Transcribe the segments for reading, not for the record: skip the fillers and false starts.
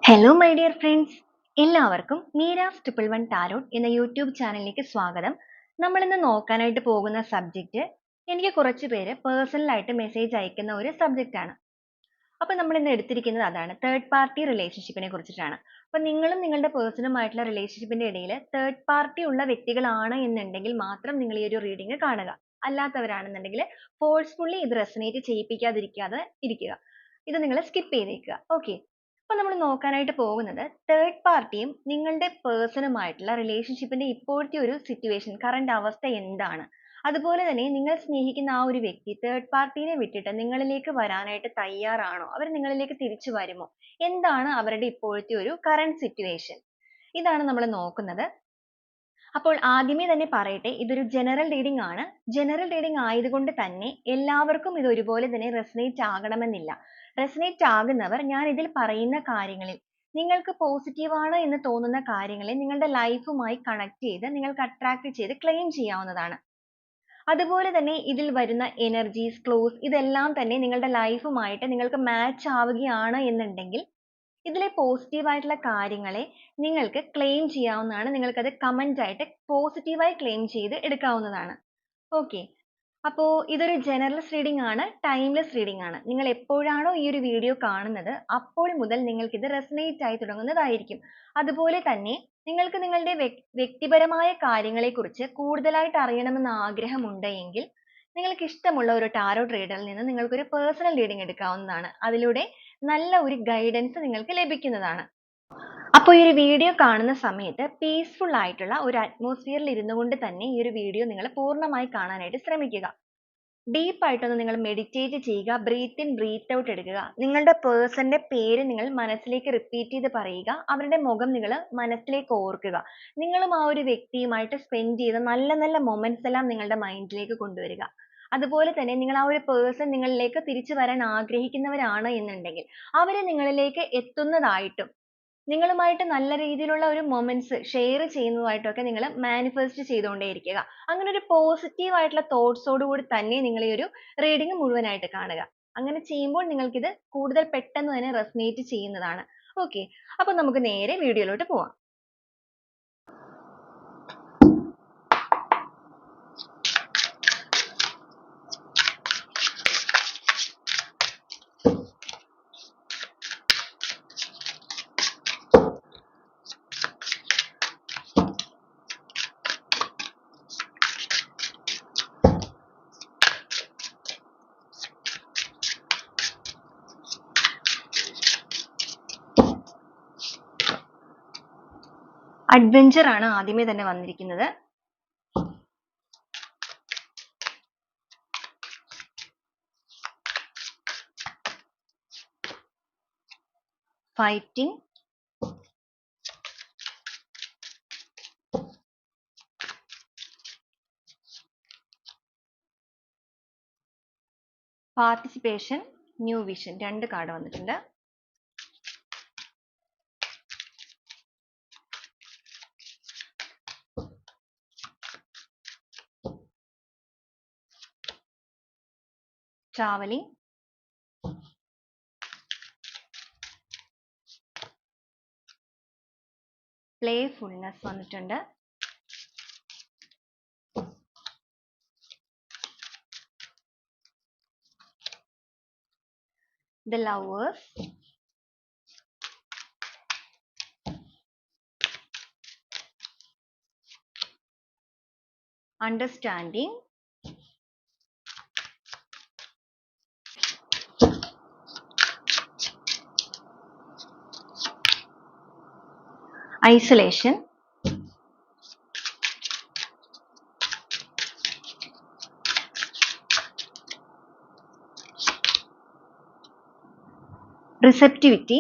Hello my dear friends, എല്ലാവർക്കും Meera's 111 tarot എന്ന YouTube ചാനലിലേക്ക് സ്വാഗതം. നമ്മൾ ഇന്ന് നോക്കാനായിട്ട് പോകുന്ന സബ്ജക്റ്റ് എനിക്ക് കുറച്ച് പേര് പേഴ്സണലായിട്ട് മെസ്സേജ് അയക്കുന്ന ഒരു സബ്ജക്റ്റ് ആണ്. അപ്പോൾ നമ്മൾ ഇന്ന് എടുത്തിരിക്കുന്നത് അതാണ്, തേർഡ് പാർട്ടി റിലേഷൻഷിപ്പിനെ കുറിച്ചിട്ടാണ്. അപ്പോൾ നിങ്ങളും നിങ്ങളുടെ പേഴ്സണുമായിട്ടുള്ള റിലേഷൻഷിപ്പിന്റെ ഇടയിൽ തേർഡ് പാർട്ടി ഉള്ള വ്യക്തികളാണ് എന്നുണ്ടെങ്കിൽ മാത്രം നിങ്ങൾ ഈ ഒരു റീഡിംഗ് കാണുക. അല്ലാത്തവരാണെന്നുണ്ടെങ്കിൽ ഫോഴ്സ്ഫുള്ളി ഇത് റെസനേറ്റ് ചെയ്യിപ്പിക്കാതിരിക്കാതെ ഇരിക്കുക. ഇത് നിങ്ങൾ സ്കിപ്പ് ചെയ്തേക്കുക. ഓക്കെ. അപ്പോൾ നമ്മൾ നോക്കാനായിട്ട് പോകുന്നത് തേർഡ് പാർട്ടിയും നിങ്ങളുടെ പേഴ്സണുമായിട്ടുള്ള റിലേഷൻഷിപ്പിന്റെ ഇപ്പോഴത്തെ ഒരു സിറ്റുവേഷൻ, കറന്റ് അവസ്ഥ എന്താണ്, അതുപോലെ തന്നെ നിങ്ങൾ സ്നേഹിക്കുന്ന ആ ഒരു വ്യക്തി തേർഡ് പാർട്ടിനെ വിട്ടിട്ട് നിങ്ങളിലേക്ക് വരാനായിട്ട് തയ്യാറാണോ, അവർ നിങ്ങളിലേക്ക് തിരിച്ചു വരുമോ, എന്താണ് അവരുടെ ഇപ്പോഴത്തെ ഒരു കറന്റ് സിറ്റുവേഷൻ, ഇതാണ് നമ്മൾ നോക്കുന്നത്. അപ്പോൾ ആദ്യമേ തന്നെ പറയട്ടെ, ഇതൊരു ജനറൽ റീഡിംഗ് ആണ്. ജനറൽ റീഡിംഗ് ആയതുകൊണ്ട് തന്നെ എല്ലാവർക്കും ഇത് ഒരുപോലെ തന്നെ റെസനേറ്റ് ആകണമെന്നില്ല. റെസനേറ്റ് ആകുന്നവർ ഞാൻ ഇതിൽ പറയുന്ന കാര്യങ്ങളിൽ നിങ്ങൾക്ക് പോസിറ്റീവ് ആണ് എന്ന് തോന്നുന്ന കാര്യങ്ങളെ നിങ്ങളുടെ ലൈഫുമായി കണക്ട് ചെയ്ത് നിങ്ങൾക്ക് അട്രാക്ട് ചെയ്ത് ക്ലെയിം ചെയ്യാവുന്നതാണ്. അതുപോലെ തന്നെ ഇതിൽ വരുന്ന എനർജീസ്, ക്ലോസ്, ഇതെല്ലാം തന്നെ നിങ്ങളുടെ ലൈഫുമായിട്ട് നിങ്ങൾക്ക് മാച്ച് ആവുകയാണ് എന്നുണ്ടെങ്കിൽ ഇതിലെ പോസിറ്റീവ് ആയിട്ടുള്ള കാര്യങ്ങളെ നിങ്ങൾക്ക് ക്ലെയിം ചെയ്യാവുന്നതാണ്. നിങ്ങൾക്കത് കമന്റ് ആയിട്ട് പോസിറ്റീവായി ക്ലെയിം ചെയ്ത് എടുക്കാവുന്നതാണ്. ഓക്കെ. അപ്പോൾ ഇതൊരു ജനറൽസ് റീഡിംഗ് ആണ്, ടൈംലെസ് റീഡിംഗ് ആണ്. നിങ്ങൾ എപ്പോഴാണോ ഈ ഒരു വീഡിയോ കാണുന്നത് അപ്പോൾ മുതൽ നിങ്ങൾക്ക് ഇത് റെസനേറ്റ് ആയി തുടങ്ങുന്നതായിരിക്കും. അതുപോലെ തന്നെ നിങ്ങൾക്ക് നിങ്ങളുടെ വ്യക്തിപരമായ കാര്യങ്ങളെക്കുറിച്ച് കൂടുതലായിട്ട് അറിയണമെന്ന് ആഗ്രഹമുണ്ട് എങ്കിൽ നിങ്ങൾക്ക് ഇഷ്ടമുള്ള ഒരു ടാരോട്ട് റീഡറിൽ നിന്ന് നിങ്ങൾക്കൊരു പേഴ്സണൽ റീഡിംഗ് എടുക്കാവുന്നതാണ്. അതിലൂടെ നല്ല ഒരു ഗൈഡൻസ് നിങ്ങൾക്ക് ലഭിക്കുന്നതാണ്. അപ്പോൾ ഈ ഒരു വീഡിയോ കാണുന്ന സമയത്ത് പീസ്ഫുൾ ആയിട്ടുള്ള ഒരു അറ്റ്മോസ്ഫിയറിൽ ഇരുന്നുകൊണ്ട് തന്നെ ഈ ഒരു വീഡിയോ നിങ്ങൾ പൂർണ്ണമായി കാണാനായിട്ട് ശ്രമിക്കുക. ഡീപ്പ് ആയിട്ടൊന്ന് നിങ്ങൾ മെഡിറ്റേറ്റ് ചെയ്യുക. ബ്രീത്ത് ഇൻ ബ്രീത്ത് ഔട്ട് എടുക്കുക. നിങ്ങളുടെ പേഴ്സന്റെ പേര് നിങ്ങൾ മനസ്സിലേക്ക് റിപ്പീറ്റ് ചെയ്ത് പറയുക. അവരുടെ മുഖം നിങ്ങൾ മനസ്സിലേക്ക് ഓർക്കുക. നിങ്ങളും ആ ഒരു വ്യക്തിയുമായിട്ട് സ്പെൻഡ് ചെയ്ത നല്ല നല്ല മൊമെന്റ്സ് എല്ലാം നിങ്ങളുടെ മൈൻഡിലേക്ക് കൊണ്ടുവരിക. അതുപോലെ തന്നെ നിങ്ങൾ ആ ഒരു പേഴ്സൺ നിങ്ങളിലേക്ക് തിരിച്ചു വരാൻ ആഗ്രഹിക്കുന്നവരാണ് എന്നുണ്ടെങ്കിൽ അവര് നിങ്ങളിലേക്ക് എത്തുന്നതായിട്ടും നിങ്ങളുമായിട്ട് നല്ല രീതിയിലുള്ള ഒരു മൊമെന്റ്സ് ഷെയർ ചെയ്യുന്നതായിട്ടൊക്കെ നിങ്ങൾ മാനിഫെസ്റ്റ് ചെയ്തുകൊണ്ടേയിരിക്കുക. അങ്ങനെ ഒരു പോസിറ്റീവ് ആയിട്ടുള്ള തോട്ട്സോട് കൂടി തന്നെ നിങ്ങൾ ഈ ഒരു റീഡിംഗ് മുഴുവനായിട്ട് കാണുക. അങ്ങനെ ചെയ്യുമ്പോൾ നിങ്ങൾക്കിത് കൂടുതൽ പെട്ടെന്ന് തന്നെ റെസനേറ്റ് ചെയ്യുന്നതാണ്. ഓക്കെ. അപ്പൊ നമുക്ക് നേരെ വീഡിയോയിലോട്ട് പോവാം. അഡ്വഞ്ചർ ആണ് ആദ്യമേ തന്നെ വന്നിരിക്കുന്നത്. ഫൈറ്റിംഗ്, പാർട്ടിസിപ്പേഷൻ, ന്യൂ വിഷൻ, രണ്ട് കാർഡ് വന്നിട്ടുണ്ട്. ട്രാവലിംഗ്, പ്ലേഫുൾനെസ് വന്നിട്ടുണ്ട്. The lovers, understanding, isolation, receptivity,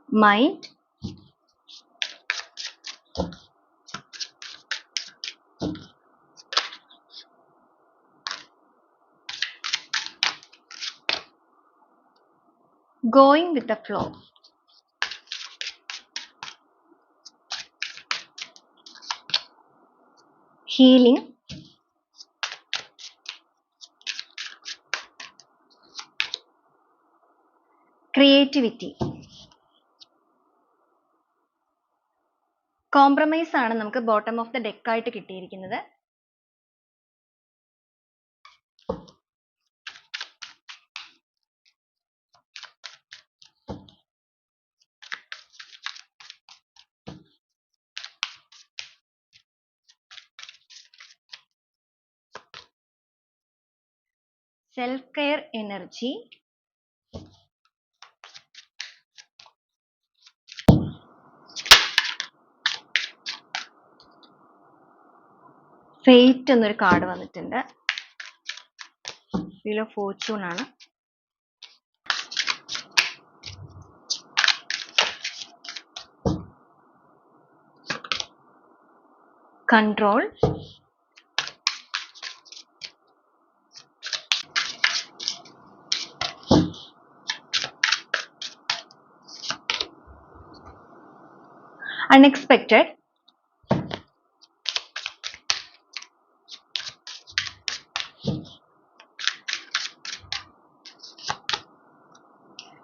mind, going with the flow, healing, creativity. Compromise ആണ് നമുക്ക് ബോട്ടം ഓഫ് ദ ഡെക്ക് ആയിട്ട് കിട്ടിയിരിക്കുന്നത്. സെൽഫ് കെയർ എനർജി, ഫേറ്റ് എന്നൊരു കാർഡ് വന്നിട്ടുണ്ട്. വീൽ ഓഫ് ഫോർച്യൂൺ ആണ്. Control, unexpected,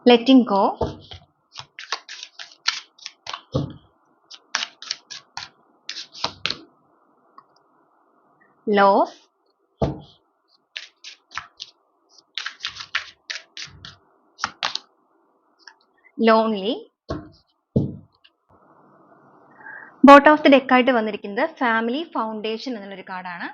letting go, loss, lonely. Bottom of the deck ആയിട്ട് വന്നിരിക്കുന്നത് family foundation എന്നുള്ളൊരു കാർഡാണ്.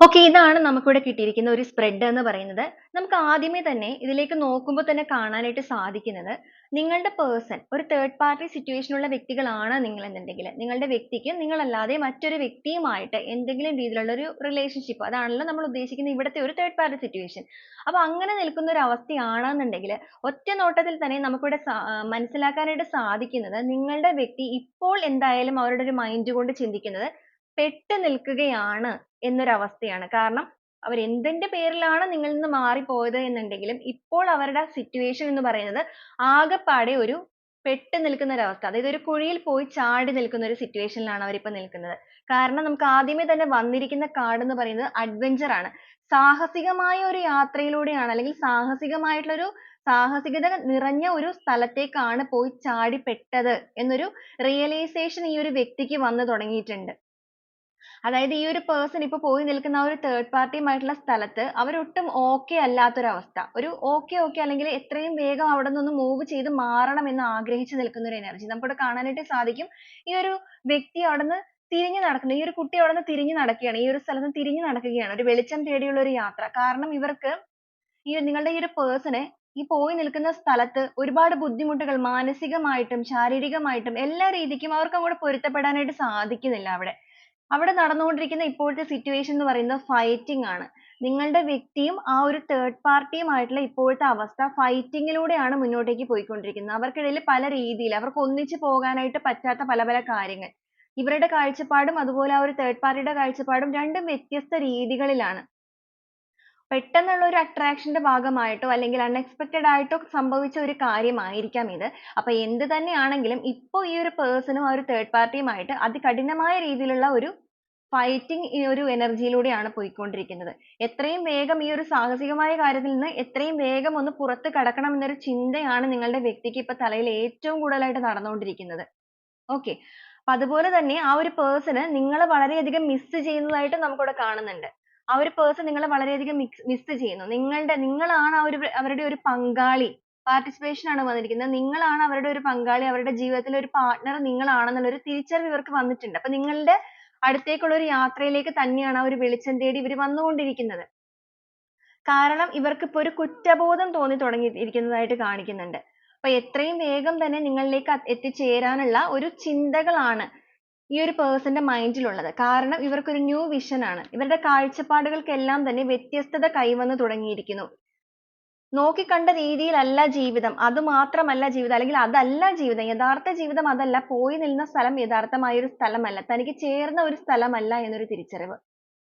ഓക്കെ, ഇതാണ് നമുക്കിവിടെ കിട്ടിയിരിക്കുന്ന ഒരു സ്പ്രെഡ് എന്ന് പറയുന്നത്. നമുക്ക് ആദ്യമേ തന്നെ ഇതിലേക്ക് നോക്കുമ്പോൾ തന്നെ കാണാനായിട്ട് സാധിക്കുന്നത്, നിങ്ങളുടെ പേഴ്സൺ ഒരു തേർഡ് പാർട്ടി സിറ്റുവേഷനുള്ള വ്യക്തികളാണ് നിങ്ങൾ എന്നുണ്ടെങ്കിൽ, നിങ്ങളുടെ വ്യക്തിക്ക് നിങ്ങളല്ലാതെ മറ്റൊരു വ്യക്തിയുമായിട്ട് എന്തെങ്കിലും രീതിയിലുള്ള ഒരു റിലേഷൻഷിപ്പ്, അതാണല്ലോ നമ്മൾ ഉദ്ദേശിക്കുന്ന ഇവിടുത്തെ ഒരു തേർഡ് പാർട്ടി സിറ്റുവേഷൻ. അപ്പൊ അങ്ങനെ നിൽക്കുന്ന ഒരു അവസ്ഥയാണെന്നുണ്ടെങ്കിൽ ഒറ്റ നോട്ടത്തിൽ തന്നെ നമുക്കിവിടെ മനസ്സിലാക്കാനായിട്ട് സാധിക്കുന്നത്, നിങ്ങളുടെ വ്യക്തി ഇപ്പോൾ എന്തായാലും അവരുടെ ഒരു മൈൻഡ് കൊണ്ട് ചിന്തിക്കുന്നത് പെട്ട് നിൽക്കുകയാണ് എന്നൊരവസ്ഥയാണ്. കാരണം അവർ എന്തിന്റെ പേരിലാണ് നിങ്ങളിൽ നിന്ന് മാറിപ്പോയത് എന്നുണ്ടെങ്കിലും ഇപ്പോൾ അവരുടെ സിറ്റുവേഷൻ എന്ന് പറയുന്നത് ആകെപ്പാടെ ഒരു പെട്ട് നിൽക്കുന്ന ഒരു അവസ്ഥ, അതായത് ഒരു കുഴിയിൽ പോയി ചാടി നിൽക്കുന്ന ഒരു സിറ്റുവേഷനിലാണ് അവരിപ്പോൾ നിൽക്കുന്നത്. കാരണം നമുക്ക് ആദ്യമേ തന്നെ വന്നിരിക്കുന്ന കാർഡ് എന്ന് പറയുന്നത് അഡ്വഞ്ചർ ആണ്. സാഹസികമായ ഒരു യാത്രയിലൂടെയാണ്, അല്ലെങ്കിൽ സാഹസികത നിറഞ്ഞ ഒരു സ്ഥലത്തേക്കാണ് പോയി ചാടി പെട്ടത് എന്നൊരു റിയലൈസേഷൻ ഈ ഒരു വ്യക്തിക്ക് വന്നു തുടങ്ങിയിട്ടുണ്ട്. അതായത് ഈ ഒരു പേഴ്സൺ ഇപ്പൊ പോയി നിൽക്കുന്ന ആ ഒരു തേർഡ് പാർട്ടിയുമായിട്ടുള്ള സ്ഥലത്ത് അവരൊട്ടും ഓക്കെ അല്ലാത്തൊരവസ്ഥ, ഒരു ഓക്കെ അല്ലെങ്കിൽ എത്രയും വേഗം അവിടെ നിന്ന് മൂവ് ചെയ്ത് മാറണം എന്ന് ആഗ്രഹിച്ചു നിൽക്കുന്ന ഒരു എനർജി നമുക്കിവിടെ കാണാനായിട്ട് സാധിക്കും. ഈ ഒരു വ്യക്തി അവിടുന്ന് തിരിഞ്ഞു നടക്കുന്നു, ഈ ഒരു കുട്ടി അവിടുന്ന് തിരിഞ്ഞു നടക്കുകയാണ്, ഈ ഒരു സ്ഥലത്ത് തിരിഞ്ഞു നടക്കുകയാണ്, ഒരു വെളിച്ചം തേടിയുള്ള ഒരു യാത്ര. കാരണം ഇവർക്ക് നിങ്ങളുടെ ഈ ഒരു പേഴ്സണ് ഈ പോയി നിൽക്കുന്ന സ്ഥലത്ത് ഒരുപാട് ബുദ്ധിമുട്ടുകൾ മാനസികമായിട്ടും ശാരീരികമായിട്ടും എല്ലാ രീതിക്കും അവർക്ക് അങ്ങോട്ട് പൊരുത്തപ്പെടാനായിട്ട് സാധിക്കുന്നില്ല. അവിടെ നടന്നുകൊണ്ടിരിക്കുന്ന ഇപ്പോഴത്തെ സിറ്റുവേഷൻ എന്ന് പറയുന്നത് ഫൈറ്റിംഗ് ആണ്. നിങ്ങളുടെ വ്യക്തിയും ആ ഒരു തേർഡ് പാർട്ടിയുമായിട്ടുള്ള ഇപ്പോഴത്തെ അവസ്ഥ ഫൈറ്റിങ്ങിലൂടെയാണ് മുന്നോട്ടേക്ക് പോയിക്കൊണ്ടിരിക്കുന്നത്. അവർക്കിടയിൽ പല രീതിയിൽ അവർക്ക് ഒന്നിച്ചു പോകാനായിട്ട് പറ്റാത്ത പല പല കാര്യങ്ങൾ. ഇവരുടെ കാഴ്ചപ്പാടും അതുപോലെ ആ ഒരു തേർഡ് പാർട്ടിയുടെ കാഴ്ചപ്പാടും രണ്ടും വ്യത്യസ്ത രീതികളിലാണ്. പെട്ടെന്നുള്ള ഒരു അട്രാക്ഷന്റെ ഭാഗമായിട്ടോ അല്ലെങ്കിൽ അൺഎക്സ്പെക്റ്റഡ് ആയിട്ടോ സംഭവിച്ച ഒരു കാര്യമായിരിക്കാം ഇത്. അപ്പൊ എന്ത് തന്നെയാണെങ്കിലും ഇപ്പോൾ ഈ ഒരു പേഴ്സണും ആ ഒരു തേർഡ് പാർട്ടിയുമായിട്ട് അതികഠിനമായ രീതിയിലുള്ള ഒരു ഫൈറ്റിംഗ് ഈ ഒരു എനർജിയിലൂടെയാണ് പോയിക്കൊണ്ടിരിക്കുന്നത്. എത്രയും വേഗം ഈ ഒരു സാഹസികമായ കാര്യത്തിൽ നിന്ന് എത്രയും വേഗം ഒന്ന് പുറത്ത് കടക്കണം എന്നൊരു ചിന്തയാണ് നിങ്ങളുടെ വ്യക്തിക്ക് ഇപ്പൊ തലയിൽ ഏറ്റവും കൂടുതലായിട്ട് നടന്നുകൊണ്ടിരിക്കുന്നത്. ഓക്കെ, അപ്പൊ അതുപോലെ തന്നെ ആ ഒരു പേഴ്സണ് നിങ്ങളെ വളരെയധികം മിസ് ചെയ്യുന്നതായിട്ട് നമുക്കിവിടെ കാണുന്നുണ്ട്. ആ ഒരു പേഴ്സൺ നിങ്ങളെ വളരെയധികം മിസ് ചെയ്യുന്നു. നിങ്ങളാണ് അവരുടെ ഒരു പങ്കാളി. പാർട്ടിസിപ്പേഷൻ ആണ് വന്നിരിക്കുന്നത്. നിങ്ങളാണ് അവരുടെ ഒരു പങ്കാളി, അവരുടെ ജീവിതത്തിലെ ഒരു പാർട്ട്ണർ നിങ്ങളാണെന്നുള്ള ഒരു തിരിച്ചറിവ് ഇവർക്ക് വന്നിട്ടുണ്ട്. അപ്പൊ നിങ്ങളുടെ അടുത്തേക്കുള്ള ഒരു യാത്രയിലേക്ക് തന്നെയാണ് ആ ഒരു വെളിച്ചം തേടി ഇവർ വന്നുകൊണ്ടിരിക്കുന്നത്. കാരണം ഇവർക്ക് ഇപ്പോൾ ഒരു കുറ്റബോധം തോന്നി തുടങ്ങിയിരിക്കുന്നതായിട്ട് കാണിക്കുന്നുണ്ട്. അപ്പൊ എത്രയും വേഗം തന്നെ നിങ്ങളിലേക്ക് എത്തിച്ചേരാനുള്ള ഒരു ചിന്തകളാണ് ഈ ഒരു പേഴ്സന്റെ മൈൻഡിലുള്ളത്. കാരണം ഇവർക്കൊരു ന്യൂ വിഷൻ ആണ്. ഇവരുടെ കാഴ്ചപ്പാടുകൾക്കെല്ലാം തന്നെ വ്യത്യസ്തത കൈവന്നു തുടങ്ങിയിരിക്കുന്നു. നോക്കിക്കണ്ട രീതിയിലല്ല ജീവിതം, അത് മാത്രമല്ല ജീവിതം, അല്ലെങ്കിൽ അതല്ല ജീവിതം, യഥാർത്ഥ ജീവിതം അതല്ല, പോയി നിന്ന സ്ഥലം യഥാർത്ഥമായ ഒരു സ്ഥലമല്ല, തനിക്ക് ചേർന്ന ഒരു സ്ഥലമല്ല എന്നൊരു തിരിച്ചറിവ്.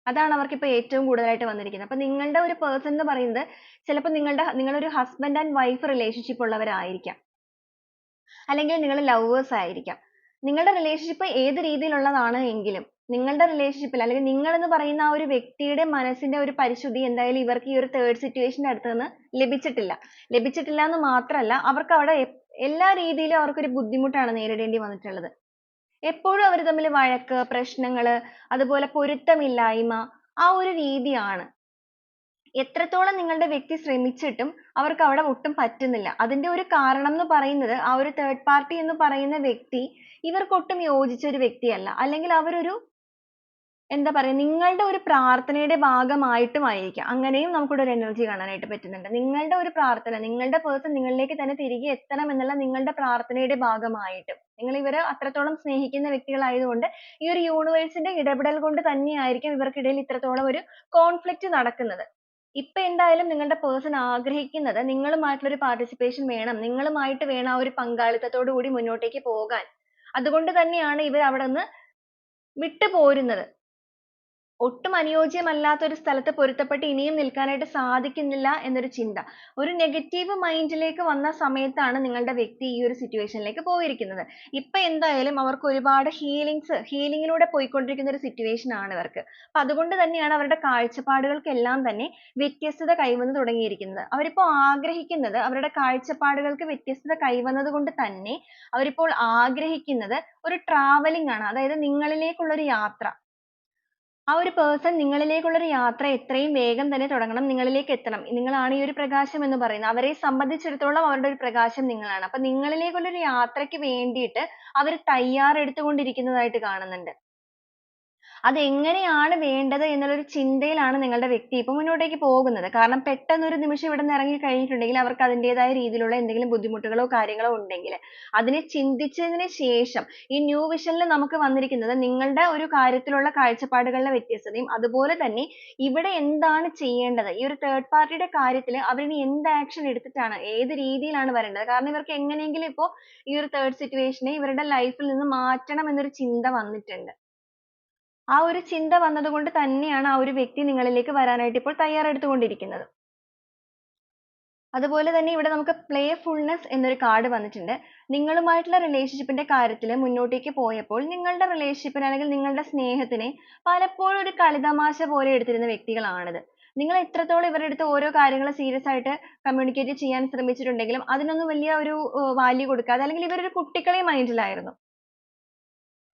അതാണ് അവർക്ക് ഇപ്പോൾ ഏറ്റവും കൂടുതലായിട്ട് വന്നിരിക്കുന്നത്. അപ്പൊ നിങ്ങളുടെ ഒരു പേഴ്സൺ എന്ന് പറയുന്നത് ചിലപ്പോൾ നിങ്ങളൊരു ഹസ്ബൻഡ് ആൻഡ് വൈഫ് റിലേഷൻഷിപ്പ് ഉള്ളവരായിരിക്കാം, അല്ലെങ്കിൽ നിങ്ങൾ ലവേഴ്സ് ആയിരിക്കാം. നിങ്ങളുടെ റിലേഷൻഷിപ്പ് ഏത് രീതിയിലുള്ളതാണ് എങ്കിലും നിങ്ങളുടെ റിലേഷൻഷിപ്പിൽ അല്ലെങ്കിൽ നിങ്ങൾ എന്ന് പറയുന്ന ആ ഒരു വ്യക്തിയുടെ മനസ്സിന്റെ ഒരു പരിശുദ്ധി എന്തായാലും ഇവർക്ക് ഈ ഒരു തേർഡ് സിറ്റുവേഷന്റെ അടുത്ത് നിന്ന് ലഭിച്ചിട്ടില്ല. ലഭിച്ചിട്ടില്ല എന്ന് മാത്രമല്ല അവർക്ക് അവിടെ എല്ലാ രീതിയിലും അവർക്കൊരു ബുദ്ധിമുട്ടാണ് നേരിടേണ്ടി വന്നിട്ടുള്ളത്. എപ്പോഴും അവർ തമ്മിൽ വഴക്ക്, പ്രശ്നങ്ങള്, അതുപോലെ പൊരുത്തമില്ലായ്മ, ആ ഒരു രീതിയാണ്. എത്രത്തോളം നിങ്ങളുടെ വ്യക്തി ശ്രമിച്ചിട്ടും അവർക്ക് അവിടെ ഒട്ടും പറ്റുന്നില്ല. അതിന്റെ ഒരു കാരണം എന്ന് പറയുന്നത് ആ ഒരു തേർഡ് പാർട്ടി എന്ന് പറയുന്ന വ്യക്തി ഇവർക്കൊട്ടും യോജിച്ച ഒരു വ്യക്തിയല്ല. അല്ലെങ്കിൽ അവരൊരു എന്താ പറയാ നിങ്ങളുടെ ഒരു പ്രാർത്ഥനയുടെ ഭാഗമായിട്ടും ആയിരിക്കാം. അങ്ങനെയും നമുക്കിവിടെ ഒരു എനർജി കാണാനായിട്ട് പറ്റുന്നുണ്ട്. നിങ്ങളുടെ ഒരു പ്രാർത്ഥന, നിങ്ങളുടെ പേഴ്സൺ നിങ്ങളിലേക്ക് തന്നെ തിരികെ എത്തണം എന്നുള്ള നിങ്ങളുടെ പ്രാർത്ഥനയുടെ ഭാഗമായിട്ടും നിങ്ങൾ ഇവരെ അത്രത്തോളം സ്നേഹിക്കുന്ന വ്യക്തികളായതുകൊണ്ട് ഈ ഒരു യൂണിവേഴ്സിന്റെ ഇടപെടൽ കൊണ്ട് തന്നെയായിരിക്കും ഇവർക്കിടയിൽ ഇത്രത്തോളം ഒരു കോൺഫ്ലിക്റ്റ് നടക്കുന്നത്. ഇപ്പൊ എന്തായാലും നിങ്ങളുടെ പേഴ്സൺ ആഗ്രഹിക്കുന്നത് നിങ്ങളുമായിട്ടുള്ള ഒരു പാർട്ടിസിപ്പേഷൻ വേണം, നിങ്ങളുമായിട്ട് വേണം ആ ഒരു പങ്കാളിത്തത്തോടു കൂടി മുന്നോട്ടേക്ക് പോകാൻ. അതുകൊണ്ട് തന്നെയാണ് ഇവർ അവിടെ നിന്ന് വിട്ടുപോരുന്നത്. ഒട്ടും അനുയോജ്യമല്ലാത്ത ഒരു സ്ഥലത്ത് പൊരുത്തപ്പെട്ട് ഇനിയും നിൽക്കാനായിട്ട് സാധിക്കുന്നില്ല എന്നൊരു ചിന്ത. ഒരു നെഗറ്റീവ് മൈൻഡിലേക്ക് വന്ന സമയത്താണ് നിങ്ങളുടെ വ്യക്തി ഈ ഒരു സിറ്റുവേഷനിലേക്ക് പോയിരിക്കുന്നത്. ഇപ്പൊ എന്തായാലും അവർക്ക് ഒരുപാട് ഹീലിംഗിലൂടെ പോയിക്കൊണ്ടിരിക്കുന്ന ഒരു സിറ്റുവേഷൻ ആണ് ഇവർക്ക്. അപ്പൊ അതുകൊണ്ട് തന്നെയാണ് അവരുടെ കാഴ്ചപ്പാടുകൾക്കെല്ലാം തന്നെ വ്യത്യസ്തത കൈവന്നു തുടങ്ങിയിരിക്കുന്നത്. അവരിപ്പോ ആഗ്രഹിക്കുന്നത് അവരുടെ കാഴ്ചപ്പാടുകൾക്ക് വ്യത്യസ്തത കൈവന്നത് കൊണ്ട് തന്നെ അവരിപ്പോൾ ആഗ്രഹിക്കുന്നത് ഒരു ട്രാവലിംഗ് ആണ്. അതായത് നിങ്ങളിലേക്കുള്ള ഒരു യാത്ര. ആ ഒരു പേഴ്സൺ നിങ്ങളിലേക്കുള്ള ഒരു യാത്ര എത്രയും വേഗം തന്നെ തുടങ്ങണം, നിങ്ങളിലേക്ക് എത്തണം. നിങ്ങളാണ് ഈ ഒരു പ്രകാശം എന്ന് പറയുന്നത്. അവരെ സംബന്ധിച്ചിടത്തോളം അവരുടെ ഒരു പ്രകാശം നിങ്ങളാണ്. അപ്പൊ നിങ്ങളിലേക്കുള്ള ഒരു യാത്രയ്ക്ക് വേണ്ടിയിട്ട് അവർ തയ്യാറെടുത്തുകൊണ്ടിരിക്കുന്നതായിട്ട് കാണുന്നുണ്ട്. അതെങ്ങനെയാണ് വേണ്ടത് എന്നുള്ളൊരു ചിന്തയിലാണ് നിങ്ങളുടെ വ്യക്തി ഇപ്പൊ മുന്നോട്ടേക്ക് പോകുന്നത്. കാരണം പെട്ടെന്ന് ഒരു നിമിഷം ഇവിടെ നിന്ന് ഇറങ്ങി കഴിഞ്ഞിട്ടുണ്ടെങ്കിൽ അവർക്ക് അതിന്റേതായ രീതിയിലുള്ള എന്തെങ്കിലും ബുദ്ധിമുട്ടുകളോ കാര്യങ്ങളോ ഉണ്ടെങ്കിൽ അതിനെ ചിന്തിച്ചതിന് ശേഷം ഈ ന്യൂ വിഷനിൽ നമുക്ക് വന്നിരിക്കുന്നത് നിങ്ങളുടെ ഒരു കാര്യത്തിലുള്ള കാഴ്ചപ്പാടുകളുടെ വ്യത്യസ്തതയും അതുപോലെ തന്നെ ഇവിടെ എന്താണ് ചെയ്യേണ്ടത്, ഈ ഒരു തേർഡ് പാർട്ടിയുടെ കാര്യത്തിൽ അവരിനി എന്ത് ആക്ഷൻ എടുത്തിട്ടാണ് ഏത് രീതിയിലാണ് വരേണ്ടത്. കാരണം ഇവർക്ക് എങ്ങനെയെങ്കിലും ഇപ്പോ ഈ ഒരു തേർഡ് സിറ്റുവേഷനെ ഇവരുടെ ലൈഫിൽ നിന്ന് മാറ്റണം എന്നൊരു ചിന്ത വന്നിട്ടുണ്ട്. ആ ഒരു ചിന്ത വന്നതുകൊണ്ട് തന്നെയാണ് ആ ഒരു വ്യക്തി നിങ്ങളിലേക്ക് വരാനായിട്ട് ഇപ്പോൾ തയ്യാറെടുത്തുകൊണ്ടിരിക്കുന്നത്. അതുപോലെ തന്നെ ഇവിടെ നമുക്ക് പ്ലേഫുൾനെസ് എന്നൊരു കാർഡ് വന്നിട്ടുണ്ട്. നിങ്ങളുമായിട്ടുള്ള റിലേഷൻഷിപ്പിന്റെ കാര്യത്തിൽ മുന്നോട്ടേക്ക് പോയപ്പോൾ നിങ്ങളുടെ റിലേഷൻഷിപ്പിനെ അല്ലെങ്കിൽ നിങ്ങളുടെ സ്നേഹത്തിനെ പലപ്പോഴും ഒരു കളിതമാശ പോലെ എടുത്തിരുന്ന വ്യക്തികളാണിത്. നിങ്ങൾ എത്രത്തോളം ഇവരുടെ അടുത്ത് ഓരോ കാര്യങ്ങൾ സീരിയസ് ആയിട്ട് കമ്മ്യൂണിക്കേറ്റ് ചെയ്യാൻ ശ്രമിച്ചിട്ടുണ്ടെങ്കിലും അതിനൊന്നും വലിയ ഒരു വാല്യൂ കൊടുക്കാതെ അല്ലെങ്കിൽ ഇവരൊരു കുട്ടികളെ മൈൻഡിലായിരുന്നു.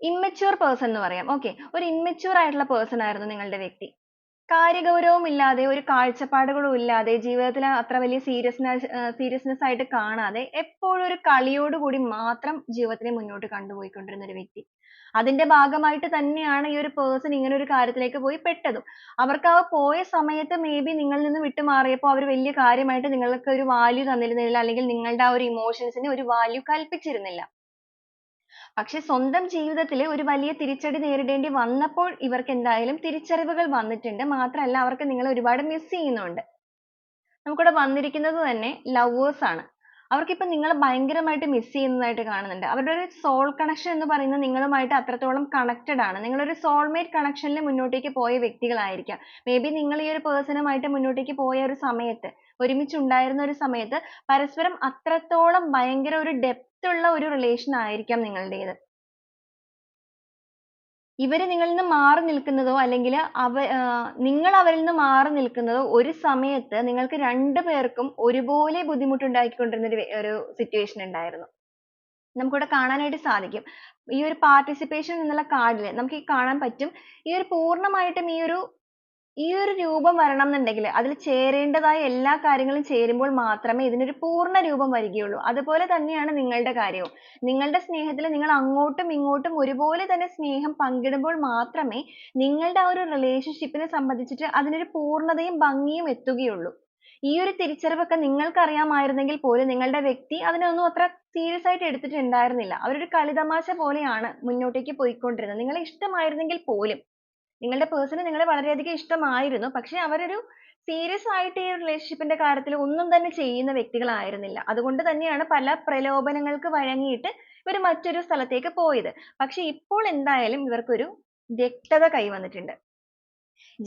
ഇമ്മച്യൂർ പേഴ്സൺ എന്ന് പറയാം. okay ഒരു ഇമ്മച്യൂർ ആയിട്ടുള്ള പേഴ്സൺ ആയിരുന്നു നിങ്ങളുടെ വ്യക്തി. കാര്യഗൗരവം ഇല്ലാതെ ഒരു കാഴ്ചപ്പാടുകളും ഇല്ലാതെ ജീവിതത്തിൽ അത്ര വലിയ സീരിയസ്നെസ് ആയിട്ട് കാണാതെ എപ്പോഴും ഒരു കളിയോട് കൂടി മാത്രം ജീവിതത്തിനെ മുന്നോട്ട് കൊണ്ടുപോയിക്കൊണ്ടിരുന്ന ഒരു വ്യക്തി. അതിന്റെ ഭാഗമായിട്ട് തന്നെയാണ് ഈ ഒരു പേഴ്സൺ ഇങ്ങനെ ഒരു കാര്യത്തിലേക്ക് പോയി പെട്ടതും. അവർക്ക് ആ പോയ സമയത്ത് മേ ബി നിങ്ങളിൽ നിന്ന് വിട്ടുമാറിയപ്പോൾ അവർ വലിയ കാര്യമായിട്ട് നിങ്ങൾക്ക് ഒരു വാല്യൂ തന്നിരുന്നില്ല, അല്ലെങ്കിൽ നിങ്ങളുടെ ആ ഒരു ഇമോഷൻസിന് ഒരു വാല്യൂ കൽപ്പിച്ചിരുന്നില്ല. പക്ഷെ സ്വന്തം ജീവിതത്തിൽ ഒരു വലിയ തിരിച്ചടി നേരിടേണ്ടി വന്നപ്പോൾ ഇവർക്ക് എന്തായാലും തിരിച്ചറിവുകൾ വന്നിട്ടുണ്ട്. മാത്രമല്ല അവർക്ക് നിങ്ങളെ ഒരുപാട് മിസ് ചെയ്യുന്നുണ്ട്. നമുക്കിവിടെ വന്നിരിക്കുന്നത് തന്നെ ലവേഴ്സ് ആണ്. അവർക്കിപ്പോൾ നിങ്ങളെ ഭയങ്കരമായിട്ട് മിസ് ചെയ്യുന്നതായിട്ട് കാണുന്നുണ്ട്. അവരുടെ ഒരു സോൾ കണക്ഷൻ എന്ന് പറയുന്നത് നിങ്ങളുമായിട്ട് അത്രത്തോളം കണക്റ്റഡ് ആണ്. നിങ്ങളൊരു സോൾമേറ്റ് കണക്ഷനിൽ മുന്നോട്ടേക്ക് പോയ വ്യക്തികളായിരിക്കാം. മേ ബി നിങ്ങൾ ഈ ഒരു പേഴ്സണുമായിട്ട് മുന്നോട്ടേക്ക് പോയ ഒരു സമയത്ത്, ഒരുമിച്ച് ഉണ്ടായിരുന്ന ഒരു സമയത്ത് പരസ്പരം അത്രത്തോളം ഭയങ്കര ഒരു ഡെപ്ത് ഉള്ള ഒരു റിലേഷൻ ആയിരിക്കാം നിങ്ങളുടേത്. ഇവര് നിങ്ങളിൽ നിന്ന് മാറി നിൽക്കുന്നതോ അല്ലെങ്കിൽ നിങ്ങൾ അവരിൽ നിന്ന് മാറി നിൽക്കുന്നതോ ഒരു സമയത്ത് നിങ്ങൾക്ക് രണ്ടുപേർക്കും ഒരുപോലെ ബുദ്ധിമുട്ടുണ്ടാക്കിക്കൊണ്ടിരുന്ന ഒരു സിറ്റുവേഷൻ ഉണ്ടായിരുന്നു. നമുക്കിവിടെ കാണാനായിട്ട് സാധിക്കും. ഈ ഒരു പാർട്ടിസിപ്പേഷൻ എന്നുള്ള കാർഡിൽ നമുക്ക് ഈ കാണാൻ പറ്റും. ഈ ഒരു പൂർണ്ണമായിട്ടും ഈ ഒരു രൂപം വരണം എന്നുണ്ടെങ്കിൽ അതിൽ ചേരേണ്ടതായ എല്ലാ കാര്യങ്ങളും ചേരുമ്പോൾ മാത്രമേ ഇതിനൊരു പൂർണ്ണ രൂപം വരികയുള്ളൂ. അതുപോലെ തന്നെയാണ് നിങ്ങളുടെ കാര്യവും. നിങ്ങളുടെ സ്നേഹത്തിൽ നിങ്ങൾ അങ്ങോട്ടും ഇങ്ങോട്ടും ഒരുപോലെ തന്നെ സ്നേഹം പങ്കിടുമ്പോൾ മാത്രമേ നിങ്ങളുടെ ആ ഒരു റിലേഷൻഷിപ്പിനെ സംബന്ധിച്ചിട്ട് അതിനൊരു പൂർണ്ണതയും ഭംഗിയും എത്തുകയുള്ളൂ. ഈ ഒരു തിരിച്ചറിവൊക്കെ നിങ്ങൾക്ക് അറിയാമായിരുന്നെങ്കിൽ പോലും നിങ്ങളുടെ വ്യക്തി അതിനൊന്നും അത്ര സീരിയസ് ആയിട്ട് എടുത്തിട്ടുണ്ടായിരുന്നില്ല. അവരൊരു കളിതമാശ പോലെയാണ് മുന്നോട്ടേക്ക് പോയിക്കൊണ്ടിരുന്നത്. നിങ്ങളെ ഇഷ്ടമായിരുന്നെങ്കിൽ പോലും നിങ്ങളുടെ പേഴ്സണ് നിങ്ങളെ വളരെയധികം ഇഷ്ടമായിരുന്നു. പക്ഷെ അവരൊരു സീരിയസ് ആയിട്ട് ഈ റിലേഷൻഷിപ്പിന്റെ കാര്യത്തിൽ ഒന്നും തന്നെ ചെയ്യുന്ന വ്യക്തികളായിരുന്നില്ല. അതുകൊണ്ട് തന്നെയാണ് പല പ്രലോഭനങ്ങൾക്ക് വഴങ്ങിയിട്ട് ഇവർ മറ്റൊരു സ്ഥലത്തേക്ക് പോയത്. പക്ഷെ ഇപ്പോൾ എന്തായാലും ഇവർക്കൊരു വ്യക്തത കൈവന്നിട്ടുണ്ട്.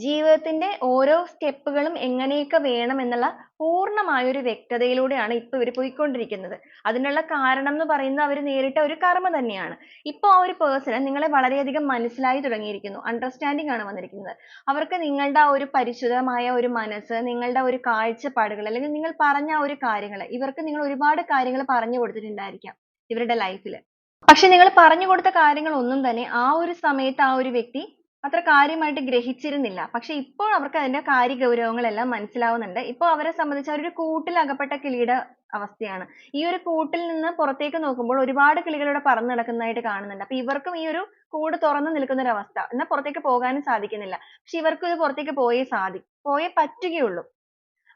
ജീവിതത്തിന്റെ ഓരോ സ്റ്റെപ്പുകളും എങ്ങനെയൊക്കെ വേണം എന്നുള്ള പൂർണ്ണമായ ഒരു വ്യക്തതയിലൂടെയാണ് ഇപ്പൊ ഇവർ പോയിക്കൊണ്ടിരിക്കുന്നത്. അതിനുള്ള കാരണം എന്ന് പറയുന്നത് അവർ നേരിട്ട ഒരു കർമ്മ തന്നെയാണ്. ഇപ്പൊ ആ ഒരു പേഴ്സണ് നിങ്ങളെ വളരെയധികം മനസ്സിലായി തുടങ്ങിയിരിക്കുന്നു. അണ്ടർസ്റ്റാൻഡിംഗ് ആണ് വന്നിരിക്കുന്നത്. അവർക്ക് നിങ്ങളുടെ ആ ഒരു പരിശുദ്ധമായ ഒരു മനസ്സ്, നിങ്ങളുടെ ഒരു കാഴ്ചപ്പാടുകൾ, അല്ലെങ്കിൽ നിങ്ങൾ പറഞ്ഞ ആ ഒരു കാര്യങ്ങൾ, ഇവർക്ക് നിങ്ങൾ ഒരുപാട് കാര്യങ്ങൾ പറഞ്ഞു കൊടുത്തിട്ടുണ്ടായിരിക്കാം ഇവരുടെ ലൈഫിൽ. പക്ഷെ നിങ്ങൾ പറഞ്ഞു കൊടുത്ത കാര്യങ്ങൾ ഒന്നും തന്നെ ആ ഒരു സമയത്ത് ആ ഒരു വ്യക്തി അത്ര കാര്യമായിട്ട് ഗ്രഹിച്ചിരുന്നില്ല. പക്ഷെ ഇപ്പോൾ അവർക്ക് അതിന്റെ കാര്യഗൗരവങ്ങളെല്ലാം മനസ്സിലാവുന്നുണ്ട്. ഇപ്പോൾ അവരെ സംബന്ധിച്ച് അവരൊരു കൂട്ടിൽ അകപ്പെട്ട കിളിയുടെ അവസ്ഥയാണ്. ഈ ഒരു കൂട്ടിൽ നിന്ന് പുറത്തേക്ക് നോക്കുമ്പോൾ ഒരുപാട് കിളികൾ ഇവിടെ പറന്ന് നടക്കുന്നതായിട്ട് കാണുന്നുണ്ട്. അപ്പൊ ഇവർക്കും ഈ ഒരു കൂട് തുറന്നു നിൽക്കുന്ന ഒരു അവസ്ഥ. എന്നാൽ പുറത്തേക്ക് പോകാനും സാധിക്കുന്നില്ല. പക്ഷെ ഇവർക്കും ഇത് പുറത്തേക്ക് പോയേ പറ്റുകയുള്ളൂ.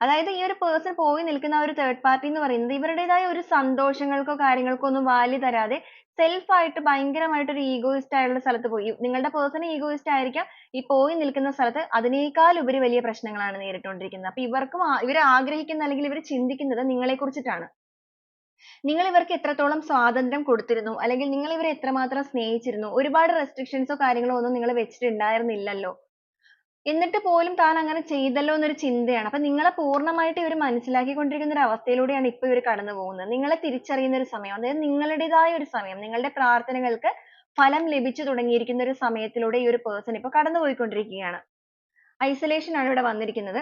അതായത് ഈ ഒരു person പോയി നിൽക്കുന്ന ആ ഒരു third party എന്ന് പറയുന്നത് ഇവരുടേതായ ഒരു സന്തോഷങ്ങൾക്കോ കാര്യങ്ങൾക്കോ ഒന്നും value തരാതെ self ആയിട്ട് ഭയങ്കരമായിട്ട് ഒരു egoist ആയിട്ടുള്ള സ്ഥലത്ത് പോയി. നിങ്ങളുടെ person egoist ആയിരിക്കാം. ഈ പോയി നിൽക്കുന്ന സ്ഥലത്ത് അതിനേക്കാൾ ഉപരി വലിയ പ്രശ്നങ്ങളാണ് നേരിട്ടുകൊണ്ടിരിക്കുന്നത്. അപ്പൊ ഇവർ ആഗ്രഹിക്കുന്ന അല്ലെങ്കിൽ ഇവർ ചിന്തിക്കുന്നത് നിങ്ങളെ കുറിച്ചിട്ടാണ്. നിങ്ങൾ ഇവർക്ക് എത്രത്തോളം സ്വാതന്ത്ര്യം കൊടുത്തിരുന്നു, അല്ലെങ്കിൽ നിങ്ങൾ ഇവരെ എത്രമാത്രം സ്നേഹിച്ചിരുന്നു, ഒരുപാട് restrictions ഓ കാര്യങ്ങളോ ഒന്നും നിങ്ങൾ വെച്ചിട്ടുണ്ടായിരുന്നില്ലല്ലോ. എന്നിട്ട് പോലും താൻ അങ്ങനെ ചെയ്തല്ലോ എന്നൊരു ചിന്തയാണ്. അപ്പൊ നിങ്ങളെ പൂർണ്ണമായിട്ട് ഇവർ മനസ്സിലാക്കിക്കൊണ്ടിരിക്കുന്ന ഒരു അവസ്ഥയിലൂടെയാണ് ഇപ്പൊ ഇവർ കടന്നു പോകുന്നത്. നിങ്ങളെ തിരിച്ചറിയുന്ന ഒരു സമയം, അതായത് നിങ്ങളുടേതായ ഒരു സമയം, നിങ്ങളുടെ പ്രാർത്ഥനകൾക്ക് ഫലം ലഭിച്ചു തുടങ്ങിയിരിക്കുന്ന ഒരു സമയത്തിലൂടെ ഈ ഒരു person ഇപ്പൊ കടന്നുപോയിക്കൊണ്ടിരിക്കുകയാണ്. isolation ആണ് ഇവിടെ വന്നിരിക്കുന്നത്.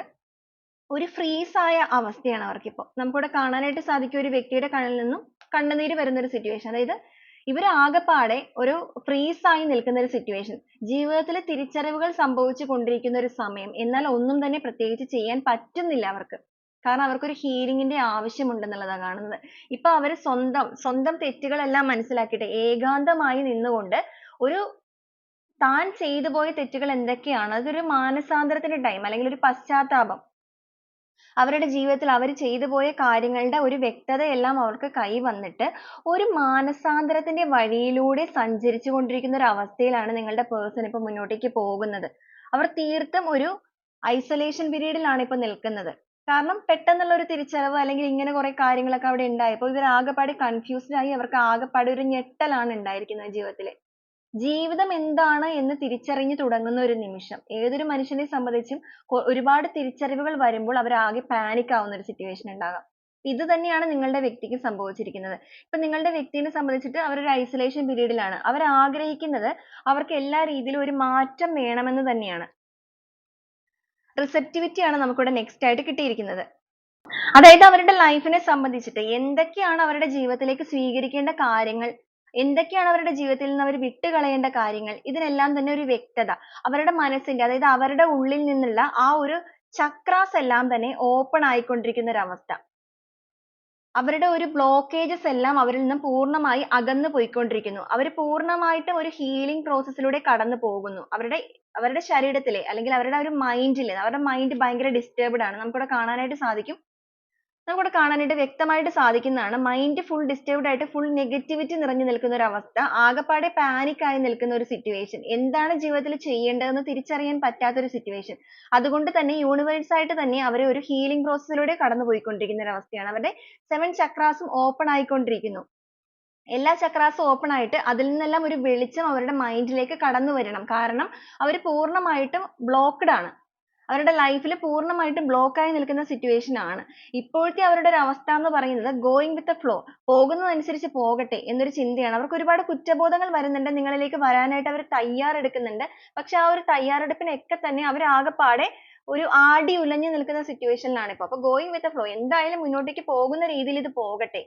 ഒരു freeze ആയ അവസ്ഥയാണ് അവർക്കിപ്പോ. നമുക്കിവിടെ കാണാനായിട്ട് സാധിക്കും ഒരു വ്യക്തിയുടെ കണ്ണിൽ നിന്നും കണ്ണുനീര് വരുന്ന ഒരു situation. അതായത് ഇവർ ആകെപ്പാടെ ഒരു freeze ആയി നിൽക്കുന്ന ഒരു situation. ജീവിതത്തിൽ തിരിച്ചറിവുകൾ സംഭവിച്ചു കൊണ്ടിരിക്കുന്ന ഒരു സമയം. എന്നാൽ ഒന്നും തന്നെ പ്രത്യേകിച്ച് ചെയ്യാൻ പറ്റുന്നില്ല അവർക്ക്. കാരണം അവർക്കൊരു healing ന്റെ ആവശ്യമുണ്ടെന്നുള്ളതാണ് കാണുന്നത്. ഇപ്പൊ അവർ സ്വന്തം തെറ്റുകളെല്ലാം മനസ്സിലാക്കിയിട്ട് ഏകാന്തമായി നിന്നുകൊണ്ട് ഒരു താൻ ചെയ്തു പോയ തെറ്റുകൾ എന്തൊക്കെയാണ്, അതൊരു മാനസാന്തരത്തിന്റെ time അല്ലെങ്കിൽ ഒരു പശ്ചാത്താപം, അവരുടെ ജീവിതത്തിൽ അവർ ചെയ്തു പോയ കാര്യങ്ങളുടെ ഒരു വ്യക്തതയെല്ലാം അവർക്ക് കൈവന്നിട്ട് ഒരു മാനസാന്തരത്തിന്റെ വഴിയിലൂടെ സഞ്ചരിച്ചു കൊണ്ടിരിക്കുന്ന ഒരു അവസ്ഥയിലാണ് നിങ്ങളുടെ person ഇപ്പൊ മുന്നോട്ടേക്ക് പോകുന്നത്. അവർ തീർത്തും ഒരു isolation period ലാണ് ഇപ്പൊ നിൽക്കുന്നത്. കാരണം പെട്ടെന്നുള്ള ഒരു തിരിച്ചറിവ് അല്ലെങ്കിൽ ഇങ്ങനെ കുറെ കാര്യങ്ങളൊക്കെ അവിടെ ഉണ്ടായപ്പോൾ ഇവർ ആകെപ്പാടെ confused ആയി. അവർക്ക് ആകെപ്പാടെ ഒരു ഞെട്ടലാണ് ഉണ്ടായിരിക്കുന്നത് ജീവിതത്തിൽ. ജീവിതം എന്താണ് എന്ന് തിരിച്ചറിഞ്ഞു തുടങ്ങുന്ന ഒരു നിമിഷം. ഏതൊരു മനുഷ്യനെ സംബന്ധിച്ചും ഒരുപാട് തിരിച്ചറിവുകൾ വരുമ്പോൾ അവർ ആകെ panic ആവുന്ന ഒരു situation ഉണ്ടാകാം. ഇത് തന്നെയാണ് നിങ്ങളുടെ വ്യക്തിക്ക് സംഭവിച്ചിരിക്കുന്നത്. ഇപ്പൊ നിങ്ങളുടെ വ്യക്തിനെ സംബന്ധിച്ചിട്ട് അവർ ഒരു isolation period ലാണ്. അവർ ആഗ്രഹിക്കുന്നത് അവർക്ക് എല്ലാ രീതിയിലും ഒരു മാറ്റം വേണമെന്ന് തന്നെയാണ്. receptivity ആണ് നമുക്കിവിടെ next ആയിട്ട് കിട്ടിയിരിക്കുന്നത്. അതായത് അവരുടെ life നെ സംബന്ധിച്ചിട്ട് എന്തൊക്കെയാണ് അവരുടെ ജീവിതത്തിലേക്ക് സ്വീകരിക്കേണ്ട കാര്യങ്ങൾ, എന്തൊക്കെയാണ് അവരുടെ ജീവിതത്തിൽ നിന്ന് അവർ വിട്ടുകളയേണ്ട കാര്യങ്ങൾ, ഇതിനെല്ലാം തന്നെ ഒരു വ്യക്തത. അവരുടെ മനസ്സിന്റെ, അതായത് അവരുടെ ഉള്ളിൽ നിന്നുള്ള ആ ഒരു chakras എല്ലാം തന്നെ open ആയിക്കൊണ്ടിരിക്കുന്ന ഒരു അവസ്ഥ. അവരുടെ ഒരു blockages എല്ലാം അവരിൽ നിന്ന് പൂർണ്ണമായി അകന്നു പോയിക്കൊണ്ടിരിക്കുന്നു. അവർ പൂർണ്ണമായിട്ടും ഒരു healing process ലൂടെ കടന്നു പോകുന്നു. അവരുടെ ശരീരത്തിലെ അല്ലെങ്കിൽ അവരുടെ ഒരു mind ല്, അവരുടെ mind ഭയങ്കര disturbed ആണ്. നമുക്കിവിടെ കാണാനായിട്ട് സാധിക്കും. നമുക്കിവിടെ കാണാനായിട്ട് വ്യക്തമായിട്ട് സാധിക്കുന്നതാണ്. മൈൻഡ് full disturbed ആയിട്ട് full negativity നിറഞ്ഞു നിൽക്കുന്ന ഒരു അവസ്ഥ. ആകെപ്പാടെ panic ആയി നിൽക്കുന്ന ഒരു situation. എന്താണ് ജീവിതത്തിൽ ചെയ്യേണ്ടതെന്ന് തിരിച്ചറിയാൻ പറ്റാത്ത ഒരു situation. അതുകൊണ്ട് തന്നെ universe ആയിട്ട് തന്നെ അവർ ഒരു healing process ലൂടെ കടന്നുപോയിക്കൊണ്ടിരിക്കുന്ന ഒരു അവസ്ഥയാണ്. അവരുടെ 7 chakras ഉം open ആയിക്കൊണ്ടിരിക്കുന്നു. എല്ലാ chakras ഉം open ആയിട്ട് അതിൽ നിന്നെല്ലാം ഒരു വെളിച്ചം അവരുടെ mind ലേക്ക് കടന്നു വരണം. കാരണം അവർ പൂർണ്ണമായിട്ടും blocked ആണ്. അവരുടെ life ൽ പൂർണ്ണമായിട്ടും block ആയി നിൽക്കുന്ന situation ആണ്. ഇപ്പോഴത്തെ അവരുടെ ഒരു അവസ്ഥ എന്ന് പറയുന്നത് going with the flow, പോകുന്നതനുസരിച്ച് പോകട്ടെ എന്നൊരു ചിന്തയാണ്. അവർക്ക് ഒരുപാട് കുറ്റബോധങ്ങൾ വരുന്നുണ്ട്. നിങ്ങളിലേക്ക് വരാനായിട്ട് അവർ തയ്യാറെടുക്കുന്നുണ്ട്. പക്ഷെ ആ ഒരു തയ്യാറെടുപ്പിനൊക്കെ തന്നെ അവർ ആകെപ്പാടെ ഒരു ആടി ഉലഞ്ഞു നിൽക്കുന്ന situation ലാണ് ഇപ്പൊ. അപ്പൊ going with the flow, എന്തായാലും മുന്നോട്ടേക്ക് പോകുന്ന രീതിയിൽ ഇത് പോകട്ടെ,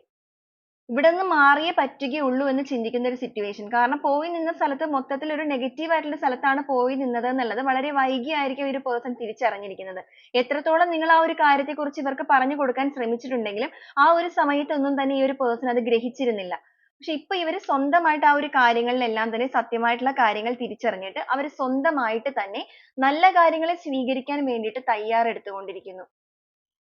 ഇവിടെ നിന്ന് മാറിയേ പറ്റുകയുള്ളൂ എന്ന് ചിന്തിക്കുന്ന ഒരു situation. കാരണം പോയി നിന്ന സ്ഥലത്ത് മൊത്തത്തിൽ ഒരു negative ആയിട്ടുള്ള സ്ഥലത്താണ് പോയി നിന്നത് എന്നുള്ളത് വളരെ വൈകിയായിരിക്കും ഈ ഒരു person തിരിച്ചറിഞ്ഞിരിക്കുന്നത്. എത്രത്തോളം നിങ്ങൾ ആ ഒരു കാര്യത്തെക്കുറിച്ച് ഇവർക്ക് പറഞ്ഞു കൊടുക്കാൻ ശ്രമിച്ചിട്ടുണ്ടെങ്കിലും ആ ഒരു സമയത്തൊന്നും തന്നെ ഈ ഒരു person അത് ഗ്രഹിച്ചിരുന്നില്ല. പക്ഷെ ഇപ്പൊ ഇവർ സ്വന്തമായിട്ട് ആ ഒരു കാര്യങ്ങളിലെല്ലാം തന്നെ സത്യമായിട്ടുള്ള കാര്യങ്ങൾ തിരിച്ചറിഞ്ഞിട്ട് അവർ സ്വന്തമായിട്ട് തന്നെ നല്ല കാര്യങ്ങളെ സ്വീകരിക്കാൻ വേണ്ടിയിട്ട് തയ്യാറെടുത്തുകൊണ്ടിരിക്കുന്നു.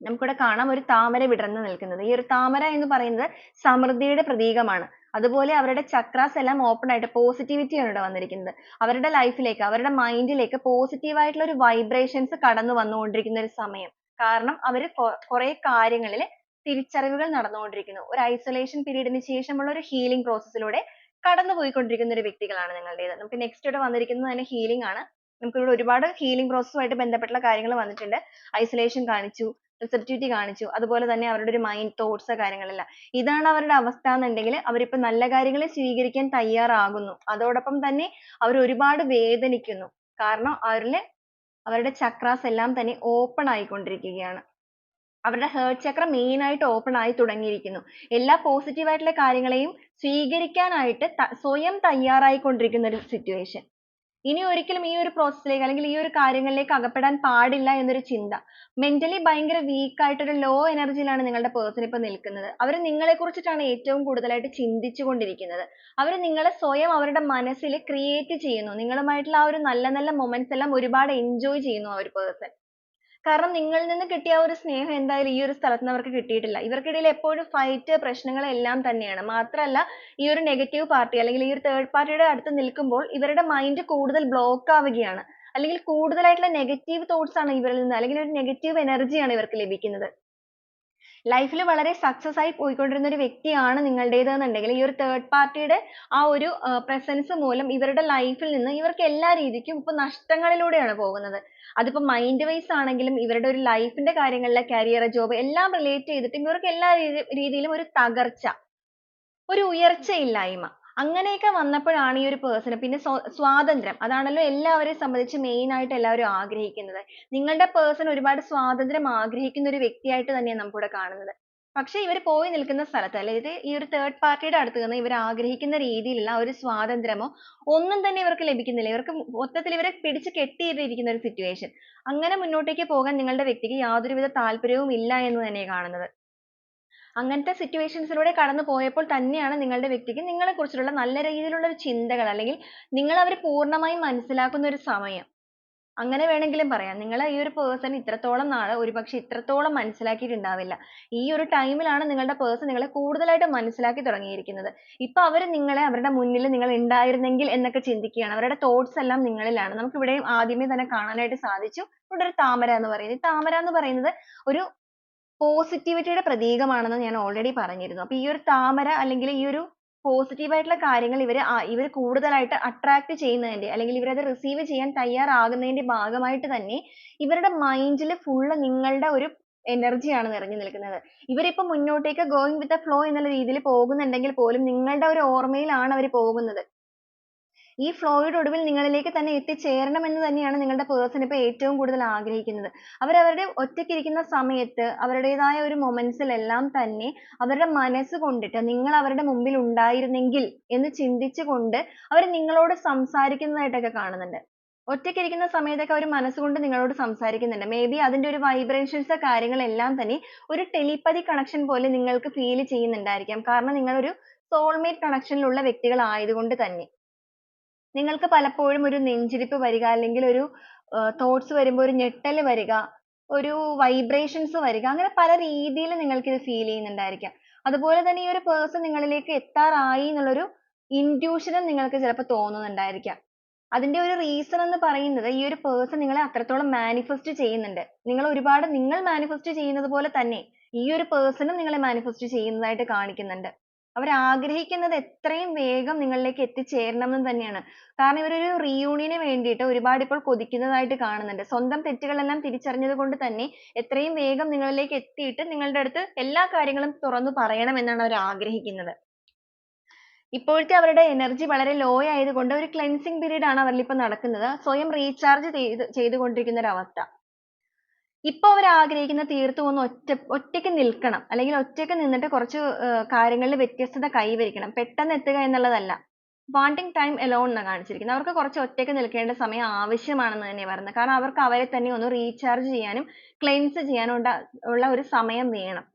നമുക്കിവിടെ കാണാം ഒരു താമര വിടർന്നു നിൽക്കുന്നത്. ഈ ഒരു താമര എന്ന് പറയുന്നത് സമൃദ്ധിയുടെ പ്രതീകമാണ്. അതുപോലെ അവരുടെ chakras എല്ലാം open ആയിട്ട് positivity ആണ് ഇവിടെ വന്നിരിക്കുന്നത്. അവരുടെ life ലേക്ക്, അവരുടെ mind ലേക്ക് positive ആയിട്ടുള്ള ഒരു vibrations കടന്നു വന്നുകൊണ്ടിരിക്കുന്ന ഒരു സമയം. കാരണം അവർ കുറെ കാര്യങ്ങളിൽ തിരിച്ചറിവുകൾ നടന്നുകൊണ്ടിരിക്കുന്നു. ഒരു isolation period ന് ശേഷമുള്ള ഒരു healing process ലൂടെ കടന്നുപോയിക്കൊണ്ടിരിക്കുന്ന ഒരു വ്യക്തികളാണ് നിങ്ങളുടേത്. നമുക്ക് next ഇവിടെ വന്നിരിക്കുന്നത് തന്നെ healing ആണ്. നമുക്കിവിടെ ഒരുപാട് ഹീലിംഗ് പ്രോസസ്സുമായിട്ട് ബന്ധപ്പെട്ടുള്ള കാര്യങ്ങൾ വന്നിട്ടുണ്ട്. ഐസൊലേഷൻ കാണിച്ചു, റിസപ്റ്റിവിറ്റി കാണിച്ചു, അതുപോലെ തന്നെ അവരുടെ ഒരു മൈൻഡ്, തോട്ട്സ്, കാര്യങ്ങളെല്ലാം. ഇതാണ് അവരുടെ അവസ്ഥ എന്നുണ്ടെങ്കിൽ അവരിപ്പോൾ നല്ല കാര്യങ്ങൾ സ്വീകരിക്കാൻ തയ്യാറാകുന്നു. അതോടൊപ്പം തന്നെ അവർ ഒരുപാട് വേദനിക്കുന്നു. കാരണം അവരുടെ ചക്രാസ് എല്ലാം തന്നെ ഓപ്പൺ ആയിക്കൊണ്ടിരിക്കുകയാണ്. അവരുടെ ഹേർട്ട് ചക്ര മെയിൻ ആയിട്ട് ഓപ്പൺ ആയി തുടങ്ങിയിരിക്കുന്നു. എല്ലാ പോസിറ്റീവ് ആയിട്ടുള്ള കാര്യങ്ങളെയും സ്വീകരിക്കാനായിട്ട് സ്വയം തയ്യാറായിക്കൊണ്ടിരിക്കുന്ന ഒരു സിറ്റുവേഷൻ. ഇനി ഒരിക്കലും ഈ ഒരു പ്രോസസ്സിലേക്ക് അല്ലെങ്കിൽ ഈ ഒരു കാര്യങ്ങളിലേക്ക് അകപ്പെടാൻ പാടില്ല എന്നൊരു ചിന്ത. മെന്റലി ഭയങ്കര വീക്ക് ആയിട്ടൊരു ലോ എനർജിയിലാണ് നിങ്ങളുടെ പേഴ്സൺ ഇപ്പോൾ നിൽക്കുന്നത്. അവർ നിങ്ങളെ കുറിച്ചിട്ടാണ് ഏറ്റവും കൂടുതലായിട്ട് ചിന്തിച്ചു കൊണ്ടിരിക്കുന്നത്. അവർ നിങ്ങളെ സ്വയം അവരുടെ മനസ്സിൽ ക്രിയേറ്റ് ചെയ്യുന്നു. നിങ്ങളുമായിട്ടുള്ള ആ ഒരു നല്ല നല്ല മൊമെന്റ്സ് എല്ലാം ഒരുപാട് എൻജോയ് ചെയ്യുന്നു ആ ഒരു പേഴ്സൺ. കാരണം നിങ്ങളിൽ നിന്ന് കിട്ടിയ ആ ഒരു സ്നേഹം എന്തായാലും ഈ ഒരു സ്ഥലത്ത് നിന്ന് അവർക്ക് കിട്ടിയിട്ടില്ല. ഇവർക്കിടയിൽ എപ്പോഴും ഫൈറ്റ്, പ്രശ്നങ്ങൾ എല്ലാം തന്നെയാണ്. മാത്രമല്ല ഈ ഒരു നെഗറ്റീവ് പാർട്ടി അല്ലെങ്കിൽ ഈ ഒരു തേർഡ് പാർട്ടിയുടെ അടുത്ത് നിൽക്കുമ്പോൾ ഇവരുടെ മൈൻഡ് കൂടുതൽ ബ്ലോക്ക് ആവുകയാണ്. അല്ലെങ്കിൽ കൂടുതലായിട്ടുള്ള നെഗറ്റീവ് തോട്ട്സ് ആണ് ഇവരിൽ നിന്ന്, അല്ലെങ്കിൽ ഒരു നെഗറ്റീവ് എനർജിയാണ് ഇവർക്ക് ലഭിക്കുന്നത്. ലൈഫിൽ വളരെ സക്സസ് ആയി പോയിക്കൊണ്ടിരുന്ന ഒരു വ്യക്തിയാണ് നിങ്ങളുടേത് എന്നുണ്ടെങ്കിൽ ഈ ഒരു തേർഡ് പാർട്ടിയുടെ ആ ഒരു പ്രസൻസ് മൂലം ഇവരുടെ ലൈഫിൽ നിന്ന് ഇവർക്ക് എല്ലാ രീതിക്കും ഇപ്പൊ നഷ്ടങ്ങളിലൂടെയാണ് പോകുന്നത്. അതിപ്പോ മൈൻഡ് വൈസ് ആണെങ്കിലും ഇവരുടെ ഒരു ലൈഫിന്റെ കാര്യങ്ങളിലെ കരിയർ, ജോബ് എല്ലാം റിലേറ്റ് ചെയ്തിട്ട് ഇവർക്ക് എല്ലാ രീതിയിലും ഒരു തകർച്ച, ഒരു ഉയർച്ചയില്ലായ്മ അങ്ങനെയൊക്കെ വന്നപ്പോഴാണ് ഈ ഒരു പേഴ്സണ് പിന്നെ സ്വാതന്ത്ര്യം, അതാണല്ലോ എല്ലാവരെയും സംബന്ധിച്ച് മെയിൻ ആയിട്ട് എല്ലാവരും ആഗ്രഹിക്കുന്നത്. നിങ്ങളുടെ പേഴ്സൺ ഒരുപാട് സ്വാതന്ത്ര്യം ആഗ്രഹിക്കുന്ന ഒരു വ്യക്തിയായിട്ട് തന്നെയാണ് നമുക്കിവിടെ കാണുന്നത്. പക്ഷെ ഇവർ പോയി നിൽക്കുന്ന സ്ഥലത്ത്, അതായത് ഈ ഒരു തേർഡ് പാർട്ടിയുടെ അടുത്ത് നിന്ന് ഇവർ ആഗ്രഹിക്കുന്ന രീതിയിലുള്ള ഒരു സ്വാതന്ത്ര്യമോ ഒന്നും തന്നെ ഇവർക്ക് ലഭിക്കുന്നില്ല. ഇവർക്ക് മൊത്തത്തിൽ ഇവരെ പിടിച്ച് കെട്ടിയിട്ടിരിക്കുന്ന ഒരു സിറ്റുവേഷൻ. അങ്ങനെ മുന്നോട്ടേക്ക് പോകാൻ നിങ്ങളുടെ വ്യക്തിക്ക് യാതൊരുവിധ താല്പര്യവും ഇല്ല എന്ന് തന്നെയാണ് കാണുന്നത്. അങ്ങനത്തെ സിറ്റുവേഷൻസിലൂടെ കടന്നു പോയപ്പോൾ തന്നെയാണ് നിങ്ങളുടെ വ്യക്തിക്ക് നിങ്ങളെ കുറിച്ചുള്ള നല്ല രീതിയിലുള്ള ഒരു ചിന്തകൾ, അല്ലെങ്കിൽ നിങ്ങൾ അവരെ പൂർണ്ണമായും മനസ്സിലാക്കുന്ന ഒരു സമയം, അങ്ങനെ വേണമെങ്കിലും പറയാം. നിങ്ങളെ ഈ ഒരു പേഴ്സൺ ഇത്രത്തോളം നാള് ഒരുപക്ഷെ ഇത്രത്തോളം മനസ്സിലാക്കിയിട്ടുണ്ടാവില്ല. ഈ ഒരു ടൈമിലാണ് നിങ്ങളുടെ പേഴ്സൺ നിങ്ങളെ കൂടുതലായിട്ട് മനസ്സിലാക്കി തുടങ്ങിയിരിക്കുന്നത്. ഇപ്പൊ അവർ നിങ്ങളെ അവരുടെ മുന്നിൽ നിങ്ങൾ ഉണ്ടായിരുന്നെങ്കിൽ എന്നൊക്കെ ചിന്തിക്കുകയാണ്. അവരുടെ തോട്ട്സ് എല്ലാം നിങ്ങളിലാണ്. നമുക്ക് ഇവിടെ ആദ്യമേ തന്നെ കാണാനായിട്ട് സാധിച്ചു. ഇവിടെ ഒരു താമര എന്ന് പറയുന്നത്, ഈ താമര എന്ന് പറയുന്നത് ഒരു പോസിറ്റിവിറ്റിയുടെ പ്രതീകമാണെന്ന് ഞാൻ ഓൾറെഡി പറഞ്ഞിരുന്നു. അപ്പൊ ഈ ഒരു താമര അല്ലെങ്കിൽ ഈ ഒരു പോസിറ്റീവ് ആയിട്ടുള്ള കാര്യങ്ങൾ ഇവർ കൂടുതലായിട്ട് അട്രാക്ട് ചെയ്യുന്നതിന്റെ, അല്ലെങ്കിൽ ഇവരത് റിസീവ് ചെയ്യാൻ തയ്യാറാകുന്നതിന്റെ ഭാഗമായിട്ട് തന്നെ ഇവരുടെ മൈൻഡിൽ ഫുള്ള് നിങ്ങളുടെ ഒരു എനർജിയാണ് നിറഞ്ഞു നിൽക്കുന്നത്. ഇവരിപ്പോ മുന്നോട്ടേക്ക് ഗോയിങ് വിത്ത് ദ ഫ്ലോ എന്നുള്ള രീതിയിൽ പോകുന്നുണ്ടെങ്കിൽ പോലും നിങ്ങളുടെ ഒരു ഓർമ്മയിലാണ് അവർ പോകുന്നത്. ഈ ഫ്ലോയുടെ ഒടുവിൽ നിങ്ങളിലേക്ക് തന്നെ എത്തിച്ചേരണം എന്ന് തന്നെയാണ് നിങ്ങളുടെ പേഴ്സൺ ഇപ്പോൾ ഏറ്റവും കൂടുതൽ ആഗ്രഹിക്കുന്നത്. അവരവരുടെ ഒറ്റയ്ക്കിരിക്കുന്ന സമയത്ത് അവരുടേതായ ഒരു മൊമെന്റ്സിലെല്ലാം തന്നെ അവരുടെ മനസ്സ് കൊണ്ടിട്ട് നിങ്ങൾ അവരുടെ മുമ്പിൽ ഉണ്ടായിരുന്നെങ്കിൽ എന്ന് ചിന്തിച്ചുകൊണ്ട് അവർ നിങ്ങളോട് സംസാരിക്കുന്നതായിട്ടൊക്കെ കാണുന്നുണ്ട്. ഒറ്റയ്ക്കിരിക്കുന്ന സമയത്തൊക്കെ അവർ മനസ്സുകൊണ്ട് നിങ്ങളോട് സംസാരിക്കുന്നുണ്ട്. മേ ബി അതിന്റെ ഒരു വൈബ്രേഷൻസ് കാര്യങ്ങളെല്ലാം തന്നെ ഒരു ടെലിപ്പതി കണക്ഷൻ പോലെ നിങ്ങൾക്ക് ഫീൽ ചെയ്യുന്നുണ്ടായിരിക്കാം. കാരണം നിങ്ങളൊരു സോൾമേറ്റ് കണക്ഷനിലുള്ള വ്യക്തികളായതുകൊണ്ട് തന്നെ. നിങ്ങൾക്ക് പലപ്പോഴും ഒരു നെഞ്ചിടിപ്പ് വരിക, അല്ലെങ്കിൽ ഒരു തോട്ട്സ് വരുമ്പോൾ ഒരു ഞെട്ടൽ വരിക, ഒരു വൈബ്രേഷൻസ് വരിക, അങ്ങനെ പല രീതിയിൽ നിങ്ങൾക്ക് ഇത് ഫീൽ ചെയ്യുന്നുണ്ടായിരിക്കാം. അതുപോലെ തന്നെ ഈ ഒരു പേഴ്സൺ നിങ്ങളിലേക്ക് എത്താറായി എന്നുള്ളൊരു ഇൻറ്റ്യൂഷനും നിങ്ങൾക്ക് ചിലപ്പോൾ തോന്നുന്നുണ്ടായിരിക്കാം. അതിന്റെ ഒരു റീസൺ എന്ന് പറയുന്നത് ഈ ഒരു പേഴ്സൺ നിങ്ങളെ അത്രത്തോളം മാനിഫെസ്റ്റ് ചെയ്യുന്നുണ്ട്. നിങ്ങൾ മാനിഫെസ്റ്റ് ചെയ്യുന്നത് പോലെ തന്നെ ഈ ഒരു പേഴ്സണും നിങ്ങളെ മാനിഫെസ്റ്റ് ചെയ്യുന്നതായിട്ട് കാണിക്കുന്നുണ്ട്. അവർ ആഗ്രഹിക്കുന്നത് എത്രയും വേഗം നിങ്ങളിലേക്ക് എത്തിച്ചേരണം എന്ന് തന്നെയാണ്. കാരണം ഇവരൊരു റീയൂണിയന് വേണ്ടിയിട്ട് ഒരുപാട് ഇപ്പോൾ കൊതിക്കുന്നതായിട്ട് കാണുന്നുണ്ട്. സ്വന്തം തെറ്റുകളെല്ലാം തിരിച്ചറിഞ്ഞത് കൊണ്ട് തന്നെ എത്രയും വേഗം നിങ്ങളിലേക്ക് എത്തിയിട്ട് നിങ്ങളുടെ അടുത്ത് എല്ലാ കാര്യങ്ങളും തുറന്നു പറയണം എന്നാണ് അവർ ആഗ്രഹിക്കുന്നത്. ഇപ്പോഴത്തെ അവരുടെ എനർജി വളരെ ലോ ആയതുകൊണ്ട് ഒരു ക്ലെൻസിങ് പീരീഡ് ആണ് അവരിൽ ഇപ്പോൾ നടക്കുന്നത്. സ്വയം റീചാർജ് ചെയ്തുകൊണ്ടിരിക്കുന്ന ഒരു അവസ്ഥ. ഇപ്പൊ അവർ ആഗ്രഹിക്കുന്ന തീർത്തും ഒന്ന് ഒറ്റയ്ക്ക് നിൽക്കണം, അല്ലെങ്കിൽ ഒറ്റയ്ക്ക് നിന്നിട്ട് കുറച്ച് കാര്യങ്ങളിൽ വ്യത്യസ്തത കൈവരിക്കണം. പെട്ടെന്ന് എത്തുക എന്നുള്ളതല്ല. വാണ്ടിങ് ടൈം അലോൺ എന്നാണ് കാണിച്ചിരിക്കുന്നത്. അവർക്ക് കുറച്ച് ഒറ്റയ്ക്ക് നിൽക്കേണ്ട സമയം ആവശ്യമാണെന്ന് തന്നെയാണ് പറയുന്നത്. കാരണം അവർക്ക് അവരെ തന്നെ ഒന്ന് റീചാർജ് ചെയ്യാനും ക്ലെൻസ് ചെയ്യാനും ഉള്ള ഒരു സമയം വേണം.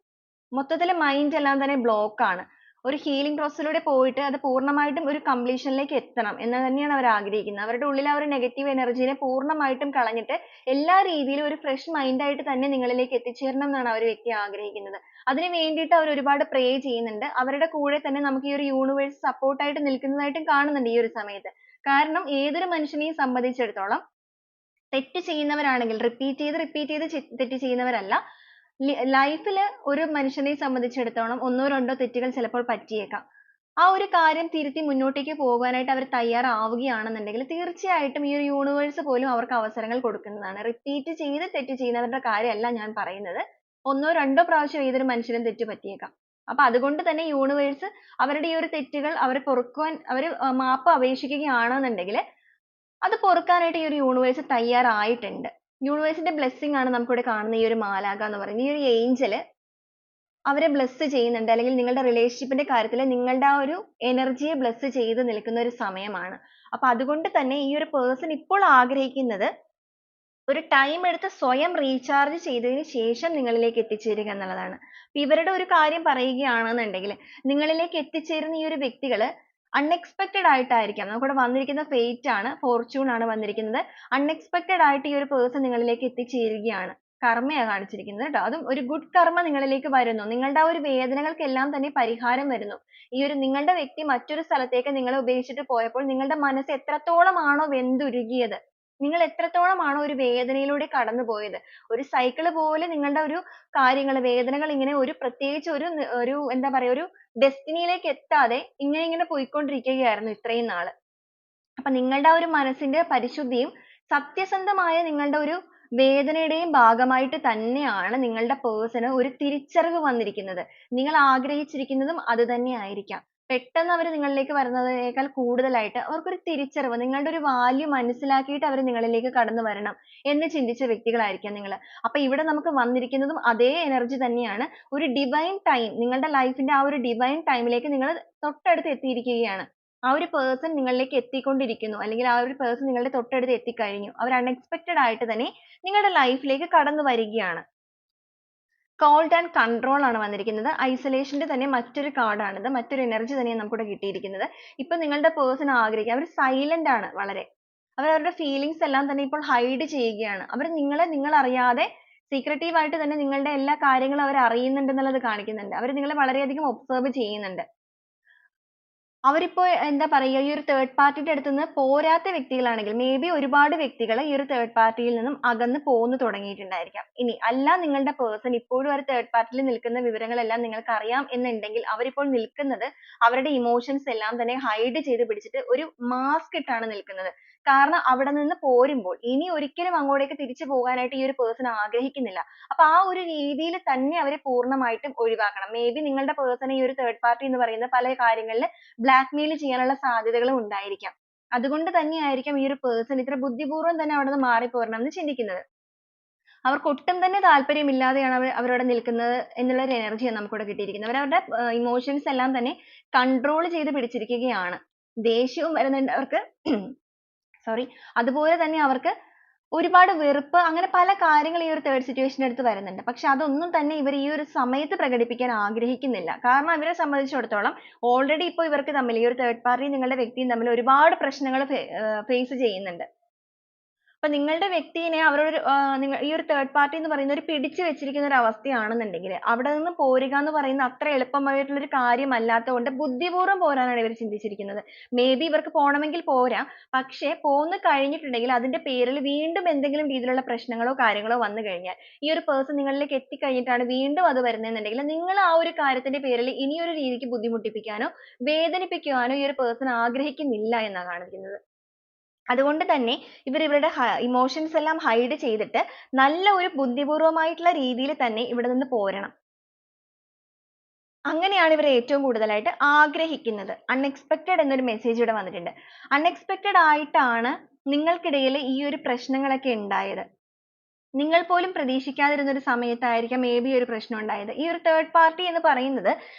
മൊത്തത്തിൽ മൈൻഡ് എല്ലാം തന്നെ ബ്ലോക്ക് ആണ്. ഒരു ഹീലിംഗ് പ്രോസസ്സിലൂടെ പോയിട്ട് അത് പൂർണ്ണമായിട്ടും ഒരു കംപ്ലീഷനിലേക്ക് എത്തണം എന്ന് തന്നെയാണ് അവർ ആഗ്രഹിക്കുന്നത്. അവരുടെ ഉള്ളിൽ ആ ഒരു നെഗറ്റീവ് എനർജിനെ പൂർണ്ണമായിട്ടും കളഞ്ഞിട്ട് എല്ലാ രീതിയിലും ഒരു ഫ്രഷ് മൈൻഡ് ആയിട്ട് തന്നെ നിങ്ങളിലേക്ക് എത്തിച്ചേരണം എന്നാണ് ആ ഒരു വ്യക്തി ആഗ്രഹിക്കുന്നത്. അതിന് വേണ്ടിയിട്ട് അവർ ഒരുപാട് പ്രേ ചെയ്യുന്നുണ്ട്. അവരുടെ കൂടെ തന്നെ നമുക്ക് ഈ ഒരു യൂണിവേഴ്സ് സപ്പോർട്ട് ആയിട്ട് നിൽക്കുന്നതായിട്ടും കാണുന്നുണ്ട് ഈ ഒരു സമയത്ത്. കാരണം ഏതൊരു മനുഷ്യനെയും സംബന്ധിച്ചിടത്തോളം തെറ്റ് ചെയ്യുന്നവരാണെങ്കിൽ റിപ്പീറ്റ് ചെയ്ത് തെറ്റ് ചെയ്യുന്നവരല്ല. ലൈഫിൽ ഒരു മനുഷ്യനെ സംബന്ധിച്ചിടത്തോളം ഒന്നോ രണ്ടോ തെറ്റുകൾ ചിലപ്പോൾ പറ്റിയേക്കാം. ആ ഒരു കാര്യം തിരുത്തി മുന്നോട്ടേക്ക് പോകാനായിട്ട് അവർ തയ്യാറാവുകയാണെന്നുണ്ടെങ്കിൽ തീർച്ചയായിട്ടും ഈ ഒരു യൂണിവേഴ്സ് പോലും അവർക്ക് അവസരങ്ങൾ കൊടുക്കുന്നതാണ്. റിപ്പീറ്റ് ചെയ്ത് തെറ്റ് ചെയ്യുന്നവരുടെ കാര്യമല്ല ഞാൻ പറയുന്നത്. ഒന്നോ രണ്ടോ പ്രാവശ്യം ഏതൊരു മനുഷ്യനും തെറ്റ് പറ്റിയേക്കാം. അപ്പൊ അതുകൊണ്ട് തന്നെ യൂണിവേഴ്സ് അവരുടെ ഈ ഒരു തെറ്റുകൾ അവർ പൊറുക്കുവാൻ അവർ മാപ്പ് അപേക്ഷിക്കുകയാണെന്നുണ്ടെങ്കിൽ അത് പൊറുക്കാനായിട്ട് ഈ ഒരു യൂണിവേഴ്സ് തയ്യാറായിട്ടുണ്ട്. യൂണിവേഴ്സിന്റെ ബ്ലെസ്സിങ് ആണ് നമുക്കിവിടെ കാണുന്ന ഈ ഒരു മാലാഖ എന്ന് പറയുന്നത്. ഈ ഒരു ഏഞ്ചൽ അവരെ ബ്ലെസ് ചെയ്യുന്നുണ്ട്, അല്ലെങ്കിൽ നിങ്ങളുടെ റിലേഷൻഷിപ്പിന്റെ കാര്യത്തിൽ നിങ്ങളുടെ ആ ഒരു എനർജിയെ ബ്ലെസ് ചെയ്ത് നിൽക്കുന്ന ഒരു സമയമാണ്. അപ്പൊ അതുകൊണ്ട് തന്നെ ഈ ഒരു പേഴ്സൺ ഇപ്പോൾ ആഗ്രഹിക്കുന്നത് ഒരു ടൈം എടുത്ത് സ്വയം റീചാർജ് ചെയ്തതിന് ശേഷം നിങ്ങളിലേക്ക് എത്തിച്ചേരുക എന്നുള്ളതാണ്. അപ്പൊ ഇവരുടെ ഒരു കാര്യം പറയുകയാണെന്നുണ്ടെങ്കിൽ നിങ്ങളിലേക്ക് എത്തിച്ചേരുന്ന ഈ ഒരു വ്യക്തികൾ അൺഎക്സ്പെക്റ്റഡ് ആയിട്ടായിരിക്കാം. നമുക്കിവിടെ വന്നിരിക്കുന്ന ഫേറ്റ് ആണ്, ഫോർച്യൂൺ ആണ് വന്നിരിക്കുന്നത്. അൺഎക്സ്പെക്റ്റഡ് ആയിട്ട് ഈ ഒരു പേഴ്സൺ നിങ്ങളിലേക്ക് എത്തിച്ചേരുകയാണ്. കർമ്മയാണ് കാണിച്ചിരിക്കുന്നത് കേട്ടോ. അതും ഒരു ഗുഡ് കർമ്മ നിങ്ങളിലേക്ക് വരുന്നു. നിങ്ങളുടെ ആ ഒരു വേദനകൾക്കെല്ലാം തന്നെ പരിഹാരം വരുന്നു. ഈ ഒരു നിങ്ങളുടെ വ്യക്തി മറ്റൊരു സ്ഥലത്തേക്ക് നിങ്ങളെ ഉപേക്ഷിച്ചിട്ട് പോയപ്പോൾ നിങ്ങളുടെ മനസ്സ് എത്രത്തോളമാണോ വെന്തുരുകിയത്, നിങ്ങൾ എത്രത്തോളമാണോ ഒരു വേദനയിലൂടെ കടന്നുപോയത്, ഒരു സൈക്കിൾ പോലെ നിങ്ങളുടെ ഒരു കാര്യങ്ങൾ, വേദനകൾ ഇങ്ങനെ ഒരു പ്രത്യേകിച്ച് ഒരു എന്താ പറയാ, ഒരു ഡെസ്റ്റിനിയിലേക്ക് എത്താതെ ഇങ്ങനെ പോയിക്കൊണ്ടിരിക്കുകയായിരുന്നു ഇത്രയും നാള്. അപ്പൊ നിങ്ങളുടെ ആ ഒരു മനസ്സിന്റെ പരിശുദ്ധിയും സത്യസന്ധമായ നിങ്ങളുടെ ഒരു വേദനയുടെയും ഭാഗമായിട്ട് തന്നെയാണ് നിങ്ങളുടെ പേഴ്സണ് ഒരു തിരിച്ചറിവ് വന്നിരിക്കുന്നത്. നിങ്ങൾ ആഗ്രഹിച്ചിരിക്കുന്നതും അത് തന്നെ ആയിരിക്കാം. പെട്ടെന്ന് അവർ നിങ്ങളിലേക്ക് വരുന്നതിനേക്കാൾ കൂടുതലായിട്ട് അവർക്കൊരു തിരിച്ചറിവ്, നിങ്ങളുടെ ഒരു വാല്യൂ മനസ്സിലാക്കിയിട്ട് അവർ നിങ്ങളിലേക്ക് കടന്നു വരണം എന്ന് ചിന്തിച്ച വ്യക്തികളായിരിക്കാം നിങ്ങൾ. അപ്പൊ ഇവിടെ നമുക്ക് വന്നിരിക്കുന്നതും അതേ എനർജി തന്നെയാണ്. ഒരു ഡിവൈൻ ടൈം, നിങ്ങളുടെ ലൈഫിന്റെ ആ ഒരു ഡിവൈൻ ടൈമിലേക്ക് നിങ്ങൾ തൊട്ടടുത്ത് എത്തിയിരിക്കുകയാണ്. ആ ഒരു പേഴ്സൺ നിങ്ങളിലേക്ക് എത്തിക്കൊണ്ടിരിക്കുന്നു, അല്ലെങ്കിൽ ആ ഒരു പേഴ്സൺ നിങ്ങളുടെ തൊട്ടടുത്ത് എത്തിക്കഴിഞ്ഞു. അവർ അൺഎക്സ്പെക്റ്റഡ് ആയിട്ട് തന്നെ നിങ്ങളുടെ ലൈഫിലേക്ക് കടന്നു വരികയാണ്. കോൾഡ് ആൻഡ് കൺട്രോൾ ആണ് വന്നിരിക്കുന്നത്. ഐസൊലേഷന്റെ തന്നെ മറ്റൊരു കാർഡാണിത്. മറ്റൊരു എനർജി തന്നെയാണ് നമുക്കിവിടെ കിട്ടിയിരിക്കുന്നത്. ഇപ്പൊ നിങ്ങളുടെ പേഴ്സൺ ആഗ്രഹിക്കുക, അവർ സൈലന്റ് ആണ് വളരെ. അവർ അവരുടെ ഫീലിങ്സ് എല്ലാം തന്നെ ഇപ്പോൾ ഹൈഡ് ചെയ്യുകയാണ്. അവർ നിങ്ങൾ അറിയാതെ സീക്രട്ടീവ് ആയിട്ട് തന്നെ നിങ്ങളുടെ എല്ലാ കാര്യങ്ങളും അവർ അറിയുന്നുണ്ട് എന്നുള്ളത് കാണിക്കുന്നുണ്ട്. അവർ നിങ്ങളെ വളരെയധികം ഒബ്സർവ് ചെയ്യുന്നുണ്ട്. അവരിപ്പോ എന്താ പറയുക, ഈ ഒരു തേർഡ് പാർട്ടിയുടെ അടുത്ത് നിന്ന് പോരാത്ത വ്യക്തികളാണെങ്കിൽ മേ ബി ഒരുപാട് വ്യക്തികൾ ഈ ഒരു തേർഡ് പാർട്ടിയിൽ നിന്നും അകന്ന് പോന്നു തുടങ്ങിയിട്ടുണ്ടായിരിക്കാം. ഇനി അല്ല, നിങ്ങളുടെ പേഴ്സൺ ഇപ്പോഴും ഒരു തേർഡ് പാർട്ടിയിൽ നിൽക്കുന്ന വിവരങ്ങളെല്ലാം നിങ്ങൾക്ക് അറിയാം എന്നുണ്ടെങ്കിൽ അവരിപ്പോൾ നിൽക്കുന്നത് അവരുടെ ഇമോഷൻസ് എല്ലാം തന്നെ ഹൈഡ് ചെയ്ത് പിടിച്ചിട്ട് ഒരു മാസ്ക് ഇട്ടാണ് നിൽക്കുന്നത്. കാരണം അവിടെ നിന്ന് പോരുമ്പോൾ ഇനി ഒരിക്കലും അങ്ങോട്ടേക്ക് തിരിച്ചു പോകാനായിട്ട് ഈ ഒരു പേഴ്സൺ ആഗ്രഹിക്കുന്നില്ല. അപ്പൊ ആ ഒരു രീതിയിൽ തന്നെ അവരെ പൂർണ്ണമായിട്ടും ഒഴിവാക്കണം. മേ ബി നിങ്ങളുടെ പേഴ്സൺ ഈ ഒരു തേർഡ് പാർട്ടി എന്ന് പറയുന്ന പല കാര്യങ്ങളിൽ blackmail ചെയ്യാനുള്ള സാധ്യതകളും ഉണ്ടായിരിക്കാം. അതുകൊണ്ട് തന്നെയായിരിക്കാം ഈ ഒരു പേഴ്സൺ ഇത്ര ബുദ്ധിപൂർവ്വം തന്നെ അവിടെ നിന്ന് മാറിപ്പോരണം എന്ന് ചിന്തിക്കുന്നത്. അവർക്ക് ഒട്ടും തന്നെ താല്പര്യമില്ലാതെയാണ് അവരവിടെ നിൽക്കുന്നത് എന്നുള്ള ഒരു എനർജിയാണ് നമുക്കിവിടെ കിട്ടിയിരിക്കുന്നത്. അവരവരുടെ ഇമോഷൻസ് എല്ലാം തന്നെ കൺട്രോൾ ചെയ്ത് പിടിച്ചിരിക്കുകയാണ്. ദേഷ്യവും വരുന്നുണ്ട് അവർക്ക്. സോറി. അതുപോലെ തന്നെ അവർക്ക് ഒരുപാട് വെറുപ്പ്, അങ്ങനെ പല കാര്യങ്ങൾ ഈ ഒരു തേർഡ് സിറ്റുവേഷന്റെ അടുത്ത് വരുന്നുണ്ട്. പക്ഷെ അതൊന്നും തന്നെ ഇവർ ഈ ഒരു സമയത്ത് പ്രകടിപ്പിക്കാൻ ആഗ്രഹിക്കുന്നില്ല. കാരണം ഇവരെ സംബന്ധിച്ചിടത്തോളം ഓൾറെഡി ഇപ്പോൾ ഇവർക്ക് തമ്മിൽ, ഈ ഒരു തേർഡ് പാർട്ടിയും നിങ്ങളുടെ വ്യക്തിയും തമ്മിൽ ഒരുപാട് പ്രശ്നങ്ങൾ ഫേസ് ചെയ്യുന്നുണ്ട്. അപ്പൊ നിങ്ങളുടെ വ്യക്തിനെ അവരോട് ഈ ഒരു തേർഡ് പാർട്ടി എന്ന് പറയുന്ന ഒരു പിടിച്ചു വെച്ചിരിക്കുന്ന ഒരു അവസ്ഥയാണെന്നുണ്ടെങ്കിൽ അവിടെ നിന്ന് പോരുക എന്ന് പറയുന്ന അത്ര എളുപ്പമായിട്ടുള്ള ഒരു കാര്യമല്ലാത്തതുകൊണ്ട് ബുദ്ധിപൂർവ്വം പോരാനാണ് ഇവർ ചിന്തിച്ചിരിക്കുന്നത്. മേ ബി ഇവർക്ക് പോകണമെങ്കിൽ പോരാ, പക്ഷേ പോന്ന് കഴിഞ്ഞിട്ടുണ്ടെങ്കിൽ അതിന്റെ പേരിൽ വീണ്ടും എന്തെങ്കിലും രീതിയിലുള്ള പ്രശ്നങ്ങളോ കാര്യങ്ങളോ വന്നു കഴിഞ്ഞാൽ, ഈ ഒരു പേഴ്സൺ നിങ്ങളിലേക്ക് എത്തിക്കഴിഞ്ഞിട്ടാണ് വീണ്ടും അത് വരുന്നതെന്നുണ്ടെങ്കിൽ നിങ്ങൾ ആ ഒരു കാര്യത്തിന്റെ പേരിൽ ഇനിയൊരു രീതിക്ക് ബുദ്ധിമുട്ടിപ്പിക്കാനോ വേദനിപ്പിക്കുവാനോ ഈ ഒരു പേഴ്സൺ ആഗ്രഹിക്കുന്നില്ല എന്നാണ് കാണിക്കുന്നത്. അതുകൊണ്ട് തന്നെ ഇവർ ഇവരുടെ ഇമോഷൻസ് എല്ലാം ഹൈഡ് ചെയ്തിട്ട് നല്ല ഒരു ബുദ്ധിപൂർവമായിട്ടുള്ള രീതിയിൽ തന്നെ ഇവിടെ നിന്ന് പോരണം. അങ്ങനെയാണ് ഇവർ ഏറ്റവും കൂടുതലായിട്ട് ആഗ്രഹിക്കുന്നത്. അൺഎക്സ്പെക്റ്റഡ് എന്നൊരു മെസ്സേജ് ഇവിടെ വന്നിട്ടുണ്ട്. അൺഎക്സ്പെക്റ്റഡ് ആയിട്ടാണ് നിങ്ങൾക്കിടയിൽ ഈ ഒരു പ്രശ്നങ്ങളൊക്കെ ഉണ്ടായത്. നിങ്ങൾ പോലും പ്രതീക്ഷിക്കാതിരുന്ന ഒരു സമയത്തായിരിക്കാം മേ ബി ഒരു പ്രശ്നം ഉണ്ടായത്. ഈ ഒരു തേർഡ് പാർട്ടി എന്ന് പറയുന്നത്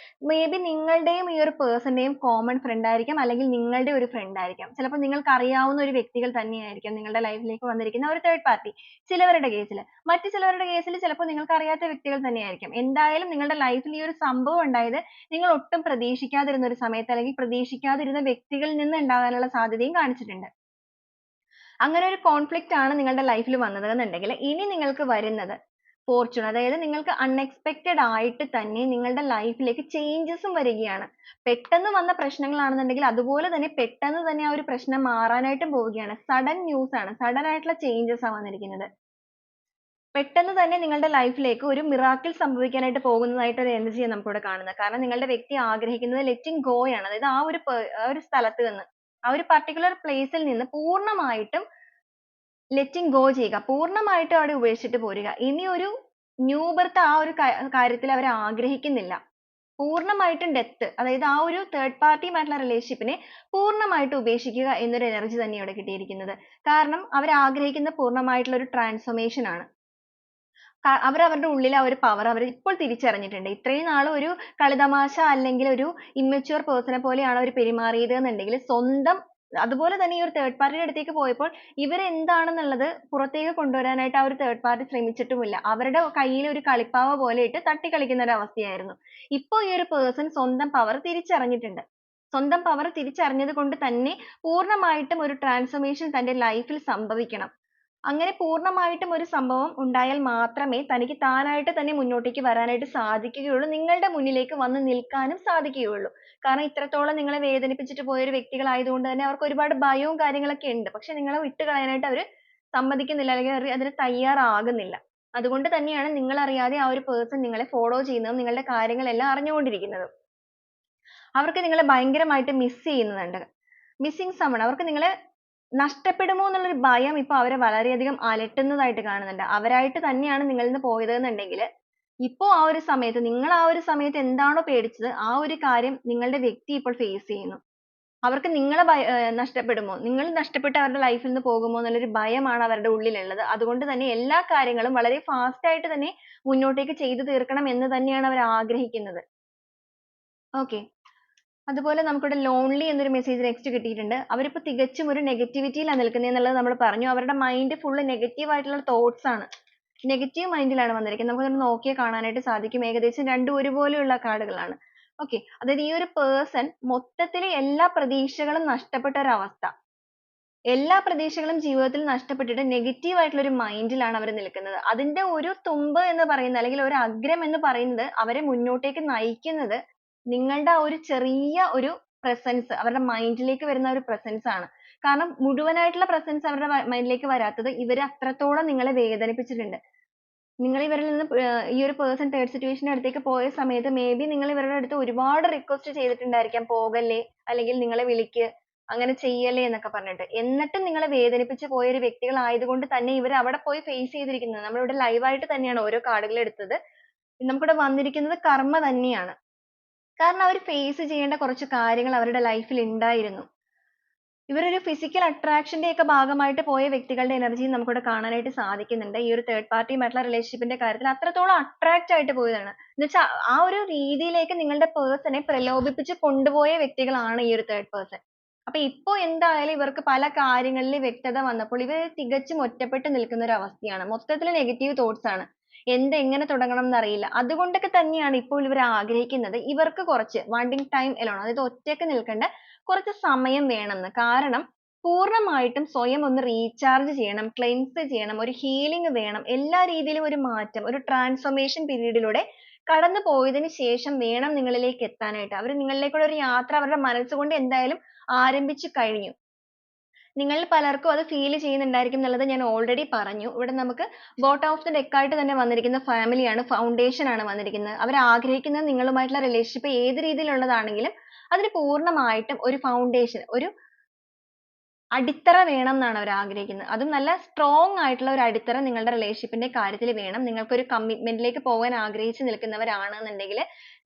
മേ ബി നിങ്ങളുടെയും ഈ ഒരു പേഴ്സന്റെയും കോമൺ ഫ്രണ്ട് ആയിരിക്കാം, അല്ലെങ്കിൽ നിങ്ങളുടെ ഒരു ഫ്രണ്ട് ആയിരിക്കാം. ചിലപ്പോൾ നിങ്ങൾക്ക് അറിയാവുന്ന ഒരു വ്യക്തികൾ തന്നെയായിരിക്കാം നിങ്ങളുടെ ലൈഫിലേക്ക് വന്നിരിക്കുന്ന ഒരു തേർഡ് പാർട്ടി. ചിലവരുടെ കേസിൽ, മറ്റു ചിലവരുടെ കേസിൽ ചിലപ്പോൾ നിങ്ങൾക്ക് അറിയാത്ത വ്യക്തികൾ തന്നെയായിരിക്കാം. എന്തായാലും നിങ്ങളുടെ ലൈഫിൽ ഈ ഒരു സംഭവം ഉണ്ടായത് നിങ്ങൾ ഒട്ടും പ്രതീക്ഷിക്കാതിരുന്ന ഒരു സമയത്ത്, അല്ലെങ്കിൽ പ്രതീക്ഷിക്കാതിരുന്ന വ്യക്തികളിൽ നിന്ന് ഉണ്ടാകാനുള്ള സാധ്യതയും കാണിച്ചിട്ടുണ്ട്. അങ്ങനെ ഒരു കോൺഫ്ലിക്റ്റ് ആണ് നിങ്ങളുടെ ലൈഫിൽ വന്നത് എന്നുണ്ടെങ്കിൽ ഇനി നിങ്ങൾക്ക് വരുന്നത് ഫോർച്യൂൺ, അതായത് നിങ്ങൾക്ക് അൺഎക്സ്പെക്റ്റഡ് ആയിട്ട് തന്നെ നിങ്ങളുടെ ലൈഫിലേക്ക് ചേഞ്ചസും വരികയാണ്. പെട്ടെന്ന് വന്ന പ്രശ്നങ്ങളാണെന്നുണ്ടെങ്കിൽ അതുപോലെ തന്നെ പെട്ടെന്ന് തന്നെ ആ ഒരു പ്രശ്നം മാറാനായിട്ടും പോവുകയാണ്. സഡൻ ന്യൂസ് ആണ്, സഡൻ ആയിട്ടുള്ള ചേഞ്ചസ് ആണ് വന്നിരിക്കുന്നത്. പെട്ടെന്ന് തന്നെ നിങ്ങളുടെ ലൈഫിലേക്ക് ഒരു മിറാക്കിൾ സംഭവിക്കാനായിട്ട് പോകുന്നതായിട്ട് ഒരു എനർജിയാണ് നമുക്കിവിടെ കാണുന്നത്. കാരണം നിങ്ങളുടെ വ്യക്തി ആഗ്രഹിക്കുന്നത് ലെറ്റിംഗ് ഗോ ആണ്. അതായത് ആ ഒരു സ്ഥലത്ത് നിന്ന്, ആ ഒരു പർട്ടിക്കുലർ പ്ലേസിൽ നിന്ന് പൂർണ്ണമായിട്ടും ലെറ്റിംഗ് ഗോ ചെയ്യുക. പൂർണ്ണമായിട്ടും അവിടെ ഉപേക്ഷിച്ചിട്ട് പോരുക. ഇനി ഒരു ന്യൂ ബർത്ത് ആ ഒരു കാര്യത്തിൽ അവർ ആഗ്രഹിക്കുന്നില്ല. പൂർണ്ണമായിട്ടും ഡെത്ത്, അതായത് ആ ഒരു തേർഡ് പാർട്ടിയുമായിട്ടുള്ള റിലേഷൻഷിപ്പിനെ പൂർണ്ണമായിട്ടും ഉപേക്ഷിക്കുക എന്നൊരു എനർജി തന്നെയാണ് ഇവിടെ കിട്ടിയിരിക്കുന്നത്. കാരണം അവർ ആഗ്രഹിക്കുന്ന പൂർണ്ണമായിട്ടുള്ള ഒരു ട്രാൻസ്ഫോർമേഷൻ ആണ്. അവർ അവരുടെ ഉള്ളിലെ ആ ഒരു പവർ അവർ ഇപ്പോൾ തിരിച്ചറിഞ്ഞിട്ടുണ്ട്. ഇത്രയും നാൾ ഒരു കളിതമാശ അല്ലെങ്കിൽ ഒരു ഇമ്മച്യൂർ പേഴ്സണെ പോലെയാണ് അവർ പെരുമാറിയത് എന്നുണ്ടെങ്കിൽ സ്വന്തം അതുപോലെ തന്നെ ഈ ഒരു തേർഡ് പാർട്ടിയുടെ അടുത്തേക്ക് പോയപ്പോൾ ഇവർ എന്താണെന്നുള്ളത് പുറത്തേക്ക് കൊണ്ടുവരാനായിട്ട് ആ ഒരു തേർഡ് പാർട്ടി ശ്രമിച്ചിട്ടുമില്ല. അവരുടെ കയ്യിൽ ഒരു കളിപ്പാവ പോലെ ഇട്ട് തട്ടിക്കളിക്കുന്ന ഒരു അവസ്ഥയായിരുന്നു. ഇപ്പോൾ ഈ ഒരു പേഴ്സൺ സ്വന്തം പവർ തിരിച്ചറിഞ്ഞിട്ടുണ്ട്. സ്വന്തം പവർ തിരിച്ചറിഞ്ഞത് കൊണ്ട് തന്നെ പൂർണ്ണമായിട്ടും ഒരു ട്രാൻസ്ഫോർമേഷൻ തന്റെ ലൈഫിൽ സംഭവിക്കണം. അങ്ങനെ പൂർണ്ണമായിട്ടും ഒരു സംഭവം ഉണ്ടായാൽ മാത്രമേ തനിക്ക് താനായിട്ട് തന്നെ മുന്നോട്ടേക്ക് വരാനായിട്ട് സാധിക്കുകയുള്ളൂ. നിങ്ങളുടെ മുന്നിലേക്ക് വന്ന് നിൽക്കാനും സാധിക്കുകയുള്ളൂ. കാരണം ഇത്രത്തോളം നിങ്ങളെ വേദനിപ്പിച്ചിട്ട് പോയ ഒരു വ്യക്തികളായതുകൊണ്ട് തന്നെ അവർക്ക് ഒരുപാട് ഭയവും കാര്യങ്ങളൊക്കെ ഉണ്ട്. പക്ഷെ നിങ്ങളെ വിട്ടുകളയാനായിട്ട് അവർ സമ്മതിക്കുന്നില്ല, അല്ലെങ്കിൽ അതിന് തയ്യാറാകുന്നില്ല. അതുകൊണ്ട് തന്നെയാണ് നിങ്ങൾ അറിയാതെ ആ ഒരു person നിങ്ങളെ follow ചെയ്യുന്നതും നിങ്ങളുടെ കാര്യങ്ങളെല്ലാം അറിഞ്ഞുകൊണ്ടിരിക്കുന്നതും. അവർക്ക് നിങ്ങളെ ഭയങ്കരമായിട്ട് miss ചെയ്യുന്നുണ്ട്. missing someone, അവർക്ക് നിങ്ങളെ നഷ്ടപ്പെടുമോ എന്നുള്ളൊരു ഭയം ഇപ്പൊ അവരെ വളരെയധികം അലട്ടുന്നതായിട്ട് കാണുന്നുണ്ട്. അവരായിട്ട് തന്നെയാണ് നിങ്ങളിൽ നിന്ന് പോയത് എന്നുണ്ടെങ്കിൽ ഇപ്പോ ആ ഒരു സമയത്ത് നിങ്ങൾ ആ ഒരു സമയത്ത് എന്താണോ പേടിച്ചത് ആ ഒരു കാര്യം നിങ്ങളുടെ വ്യക്തി ഇപ്പോൾ face ചെയ്യുന്നു. അവർക്ക് നിങ്ങളെ നഷ്ടപ്പെടുമോ, നിങ്ങൾ നഷ്ടപ്പെട്ട് അവരുടെ ലൈഫിൽ നിന്ന് പോകുമോ എന്നുള്ളൊരു ഭയമാണ് അവരുടെ ഉള്ളിലുള്ളത്. അതുകൊണ്ട് തന്നെ എല്ലാ കാര്യങ്ങളും വളരെ fast ആയിട്ട് തന്നെ മുന്നോട്ടേക്ക് ചെയ്തു തീർക്കണം എന്ന് തന്നെയാണ് അവർ ആഗ്രഹിക്കുന്നത്. okay. അതുപോലെ നമുക്കിവിടെ lonely എന്നൊരു message next കിട്ടിയിട്ടുണ്ട്. അവരിപ്പോ തികച്ചും ഒരു negativity ലാണ് നിൽക്കുന്നത് എന്നുള്ളത് നമ്മൾ പറഞ്ഞു. അവരുടെ mind full negative ആയിട്ടുള്ള thoughts ആണ്. നെഗറ്റീവ് മൈൻഡിലാണ് വന്നിരിക്കുന്നത്. നമുക്കൊന്ന് നോക്കിയാൽ കാണാനായിട്ട് സാധിക്കും. ഏകദേശം രണ്ടും ഒരുപോലെയുള്ള കാർഡുകളാണ്. okay. അതായത് ഈ ഒരു പേഴ്സൺ മൊത്തത്തിൽ എല്ലാ പ്രതീക്ഷകളും നഷ്ടപ്പെട്ട ഒരു അവസ്ഥ. എല്ലാ പ്രതീക്ഷകളും ജീവിതത്തിൽ നഷ്ടപ്പെട്ടിട്ട് നെഗറ്റീവ് ആയിട്ടുള്ള ഒരു മൈൻഡിലാണ് അവർ നിൽക്കുന്നത്. അതിന്റെ ഒരു തുമ്പ് എന്ന് പറയുന്നത് അല്ലെങ്കിൽ ഒരു അഗ്രം എന്ന് പറയുന്നത് അവരെ മുന്നോട്ടേക്ക് നയിക്കുന്നത് നിങ്ങളുടെ ആ ഒരു ചെറിയ ഒരു presence, അവരുടെ മൈൻഡിലേക്ക് വരുന്ന ഒരു presence ആണ്. കാരണം മുഴുവനായിട്ടുള്ള presence അവരുടെ മൈൻഡിലേക്ക് വരാത്തത് ഇവർ അത്രത്തോളം നിങ്ങളെ വേദനിപ്പിച്ചിട്ടുണ്ട്. നിങ്ങൾ ഇവരിൽ നിന്ന് ഈ ഒരു person third situation ന്റെ അടുത്തേക്ക് പോയ സമയത്ത് മേ ബി നിങ്ങൾ ഇവരുടെ അടുത്ത് ഒരുപാട് request ചെയ്തിട്ടുണ്ടായിരിക്കാം, പോകല്ലേ, അല്ലെങ്കിൽ നിങ്ങളെ വിളിക്ക്, അങ്ങനെ ചെയ്യല്ലേ എന്നൊക്കെ പറഞ്ഞിട്ട്. എന്നിട്ടും നിങ്ങളെ വേദനിപ്പിച്ച് പോയ ഒരു വ്യക്തികൾ ആയതുകൊണ്ട് തന്നെ ഇവർ അവിടെ പോയി face ചെയ്തിരിക്കുന്നത്. നമ്മളിവിടെ live ആയിട്ട് തന്നെയാണ് ഓരോ കാർഡുകൾ എടുത്തത്. നമുക്കിവിടെ വന്നിരിക്കുന്നത് കർമ്മ തന്നെയാണ്. കാരണം അവർ face ചെയ്യേണ്ട കുറച്ച് കാര്യങ്ങൾ അവരുടെ ലൈഫിൽ ഉണ്ടായിരുന്നു. ഇവരൊരു physical attraction ന്റെ ഒക്കെ ഭാഗമായിട്ട് പോയ വ്യക്തികളുടെ energy നമുക്കിവിടെ കാണാനായിട്ട് സാധിക്കുന്നുണ്ട്. ഈ ഒരു third party ആയിട്ടുള്ള relationship ന്റെ കാര്യത്തിൽ അത്രത്തോളം attract ആയിട്ട് പോയതാണ്. എന്നുവെച്ചാൽ ആ ഒരു രീതിയിലേക്ക് നിങ്ങളുടെ person നെ പ്രലോഭിപ്പിച്ച് കൊണ്ടുപോയ വ്യക്തികളാണ് ഈ ഒരു third person. അപ്പൊ ഇപ്പൊ എന്തായാലും ഇവർക്ക് പല കാര്യങ്ങളിൽ വ്യക്തത വന്നപ്പോൾ ഇവർ തികച്ചും ഒറ്റപ്പെട്ട് നിൽക്കുന്ന ഒരു അവസ്ഥയാണ്. മൊത്തത്തിൽ negative thoughts ആണ്. എങ്ങനെ തുടങ്ങണം എന്നറിയില്ല. അതുകൊണ്ടൊക്കെ തന്നെയാണ് ഇപ്പോൾ ഇവർ ആഗ്രഹിക്കുന്നത് ഇവർക്ക് കുറച്ച് wanting time alone, അതായത് ഒറ്റയ്ക്ക് നിൽക്കേണ്ട കുറച്ച് സമയം വേണമെന്ന്. കാരണം പൂർണ്ണമായിട്ടും സ്വയം ഒന്ന് റീചാർജ് ചെയ്യണം, ക്ലെൻസ് ചെയ്യണം, ഒരു ഹീലിംഗ് വേണം, എല്ലാ രീതിയിലും ഒരു മാറ്റം, ഒരു ട്രാൻസ്ഫോർമേഷൻ പീരീഡിലൂടെ കടന്നു പോയതിനു ശേഷം വേണം നിങ്ങളിലേക്ക് എത്താനായിട്ട്. അവർ നിങ്ങളിലേക്കുള്ള ഒരു യാത്ര അവരുടെ മനസ്സുകൊണ്ട് എന്തായാലും ആരംഭിച്ചു കഴിഞ്ഞു. നിങ്ങളിൽ പലർക്കും അത് ഫീൽ ചെയ്യുന്നുണ്ടായിരിക്കും എന്നുള്ളത് ഞാൻ ഓൾറെഡി പറഞ്ഞു. ഇവിടെ നമുക്ക് ബോട്ടം ഓഫ് ദി ഡെക്ക് ആയിട്ട് തന്നെ വന്നിരിക്കുന്ന ഫാമിലിയാണ്, ഫൗണ്ടേഷൻ ആണ് വന്നിരിക്കുന്നത്. അവർ ആഗ്രഹിക്കുന്നത് നിങ്ങളുമായിട്ടുള്ള റിലേഷൻഷിപ്പ് ഏത് രീതിയിലുള്ളതാണെങ്കിലും അതിന് പൂർണ്ണമായിട്ടും ഒരു ഫൗണ്ടേഷൻ, ഒരു അടിത്തറ വേണം എന്നാണ് അവർ ആഗ്രഹിക്കുന്നത്. അതും നല്ല സ്ട്രോങ് ആയിട്ടുള്ള ഒരു അടിത്തറ നിങ്ങളുടെ റിലേഷൻഷിപ്പിന്റെ കാര്യത്തിൽ വേണം. നിങ്ങൾക്ക് ഒരു കമ്മിറ്റ്മെന്റിലേക്ക് പോകാൻ ആഗ്രഹിച്ച് നിൽക്കുന്നവരാണെന്നുണ്ടെങ്കിൽ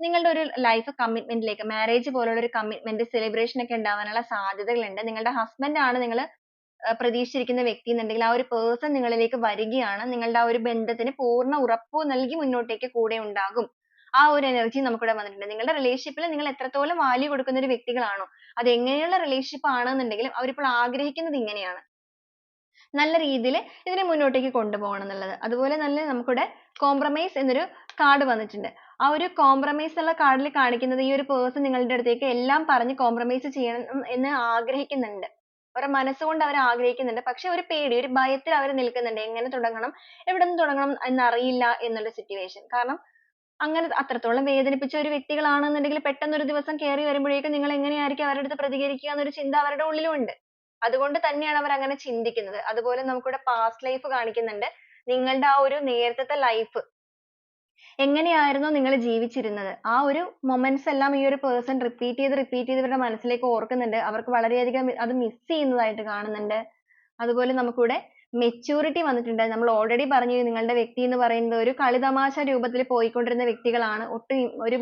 നിങ്ങളുടെ ഒരു ലൈഫ് കമ്മിറ്റ്മെന്റിലേക്ക്, മാരേജ് പോലുള്ള ഒരു കമ്മിറ്റ്മെന്റ്, സെലിബ്രേഷൻ ഒക്കെ ഉണ്ടാവാനുള്ള സാധ്യതകളുണ്ട്. നിങ്ങളുടെ ഹസ്ബൻഡ് ആണ് നിങ്ങൾ പ്രതീക്ഷിച്ചിരിക്കുന്ന വ്യക്തി എന്നുണ്ടെങ്കിൽ ആ ഒരു person നിങ്ങളിലേക്ക് വരികയാണ്. നിങ്ങളുടെ ആ ഒരു ബന്ധത്തിന് പൂർണ്ണ ഉറപ്പ് നൽകി മുന്നോട്ടേക്ക് കൂടെ ഉണ്ടാകും. ആ ഒരു energy നമുക്കിവിടെ വന്നിട്ടുണ്ട്. നിങ്ങളുടെ റിലേഷൻഷിപ്പിൽ നിങ്ങൾ എത്രത്തോളം value കൊടുക്കുന്ന ഒരു വ്യക്തികളാണോ, അത് എങ്ങനെയുള്ള റിലേഷൻഷിപ്പ് ആണെന്നുണ്ടെങ്കിലും അവരിപ്പോൾ ആഗ്രഹിക്കുന്നത് ഇങ്ങനെയാണ്. നല്ല രീതിയിൽ ഇതിനെ മുന്നോട്ടേക്ക് കൊണ്ടുപോകണം എന്നുള്ളത്. അതുപോലെ തന്നെ നമുക്കിവിടെ കോംപ്രമൈസ് എന്നൊരു കാർഡ് വന്നിട്ടുണ്ട്. ആ ഒരു കോംപ്രമൈസ് ഉള്ള കാർഡിൽ കാണിക്കുന്നത് ഈ ഒരു person നിങ്ങളുടെ അടുത്തേക്ക് എല്ലാം പറഞ്ഞ് കോംപ്രമൈസ് ചെയ്യണം എന്ന് ആഗ്രഹിക്കുന്നുണ്ട്. അവരുടെ മനസ്സുകൊണ്ട് അവർ ആഗ്രഹിക്കുന്നുണ്ട്. പക്ഷെ ഒരു പേടി, ഒരു ഭയത്തിൽ അവർ നിൽക്കുന്നുണ്ട്. എങ്ങനെ തുടങ്ങണം, എവിടെ നിന്ന് തുടങ്ങണം എന്നറിയില്ല എന്നുള്ള സിറ്റുവേഷൻ. കാരണം അങ്ങനെ അത്രത്തോളം വേദനിപ്പിച്ച ഒരു വ്യക്തികളാണെന്നുണ്ടെങ്കിൽ പെട്ടെന്ന് ഒരു ദിവസം കയറി വരുമ്പോഴേക്കും നിങ്ങൾ എങ്ങനെയായിരിക്കും അവരുടെ അടുത്ത് പ്രതികരിക്കുക എന്നൊരു ചിന്ത അവരുടെ ഉള്ളിലും ഉണ്ട്. അതുകൊണ്ട് തന്നെയാണ് അവർ അങ്ങനെ ചിന്തിക്കുന്നത്. അതുപോലെ നമുക്കിവിടെ past life കാണിക്കുന്നുണ്ട്. നിങ്ങളുടെ ആ ഒരു നേരത്തെ ലൈഫ് എങ്ങനെയായിരുന്നോ നിങ്ങൾ ജീവിച്ചിരുന്നത് ആ ഒരു മൊമെന്റ്സ് എല്ലാം ഈ ഒരു പേഴ്സൺ റിപ്പീറ്റ് ചെയ്ത് ഇവരുടെ മനസ്സിലേക്ക് ഓർക്കുന്നുണ്ട്. അവർക്ക് വളരെയധികം അത് മിസ് ചെയ്യുന്നതായിട്ട് കാണുന്നുണ്ട്. അതുപോലെ നമുക്കിവിടെ മെച്യൂരിറ്റി വന്നിട്ടുണ്ട്. നമ്മൾ ഓൾറെഡി പറഞ്ഞു നിങ്ങളുടെ വ്യക്തി എന്ന് പറയുന്നത് ഒരു കളിതമാശ രൂപത്തിൽ പോയിക്കൊണ്ടിരുന്ന വ്യക്തികളാണ്. ഒട്ടും ഒരു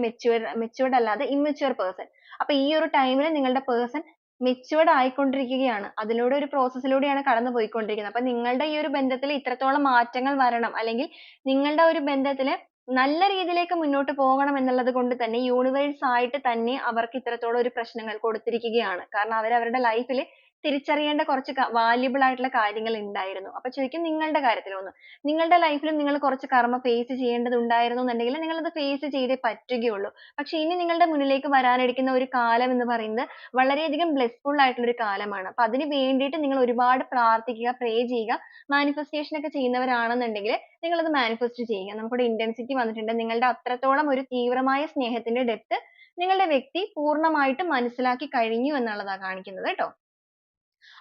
മെച്യൂർഡ് അല്ലാതെ ഇമ്മച്യൂർ പേഴ്സൺ. അപ്പൊ ഈ ഒരു ടൈമിൽ നിങ്ങളുടെ പേഴ്സൺ മെച്യൂർഡ് ആയിക്കൊണ്ടിരിക്കുകയാണ്. അതിലൂടെ ഒരു പ്രോസസ്സിലൂടെയാണ് കടന്നു പോയിക്കൊണ്ടിരിക്കുന്നത്. അപ്പൊ നിങ്ങളുടെ ഈ ഒരു ബന്ധത്തിൽ ഇത്രത്തോളം മാറ്റങ്ങൾ വരണം അല്ലെങ്കിൽ നിങ്ങളുടെ ഒരു ബന്ധത്തിൽ നല്ല രീതിയിലേക്ക് മുന്നോട്ട് പോകണം എന്നുള്ളത് കൊണ്ട് തന്നെ യൂണിവേഴ്സ് ആയിട്ട് തന്നെ അവർക്ക് ഇത്രത്തോളം ഒരു പ്രശ്നങ്ങൾ കൊടുത്തിരിക്കുകയാണ്. കാരണം അവർ അവരുടെ ലൈഫിൽ തിരിച്ചറിയേണ്ട കുറച്ച് valuable ആയിട്ടുള്ള കാര്യങ്ങൾ ഉണ്ടായിരുന്നു. അപ്പൊ ചോദിക്കും നിങ്ങളുടെ കാര്യത്തിൽ ഒന്ന് നിങ്ങളുടെ ലൈഫിലും നിങ്ങൾ കുറച്ച് കർമ്മ ഫേസ് ചെയ്യേണ്ടതുണ്ടായിരുന്നു എന്നുണ്ടെങ്കിൽ നിങ്ങൾ അത് ഫേസ് ചെയ്തേ പറ്റുകയുള്ളൂ. പക്ഷെ ഇനി നിങ്ങളുടെ മുന്നിലേക്ക് വരാനിരിക്കുന്ന ഒരു കാലം എന്ന് പറയുന്നത് വളരെയധികം ബ്ലെസ്ഫുൾ ആയിട്ടുള്ള ഒരു കാലമാണ്. അപ്പൊ അതിന് വേണ്ടിയിട്ട് നിങ്ങൾ ഒരുപാട് പ്രാർത്ഥിക്കുക, പ്രേ ചെയ്യുക, മാനിഫെസ്റ്റേഷൻ ഒക്കെ ചെയ്യുന്നവരാണെന്നുണ്ടെങ്കിൽ നിങ്ങൾ അത് മാനിഫെസ്റ്റ് ചെയ്യുക. നമുക്കിവിടെ ഇന്റൻസിറ്റി വന്നിട്ടുണ്ട്. നിങ്ങളുടെ അത്രത്തോളം ഒരു തീവ്രമായ സ്നേഹത്തിന്റെ ഡെപ്ത് നിങ്ങളുടെ വ്യക്തി പൂർണ്ണമായിട്ടും മനസ്സിലാക്കി കഴിഞ്ഞു എന്നുള്ളതാണ് കാണിക്കുന്നത് കേട്ടോ.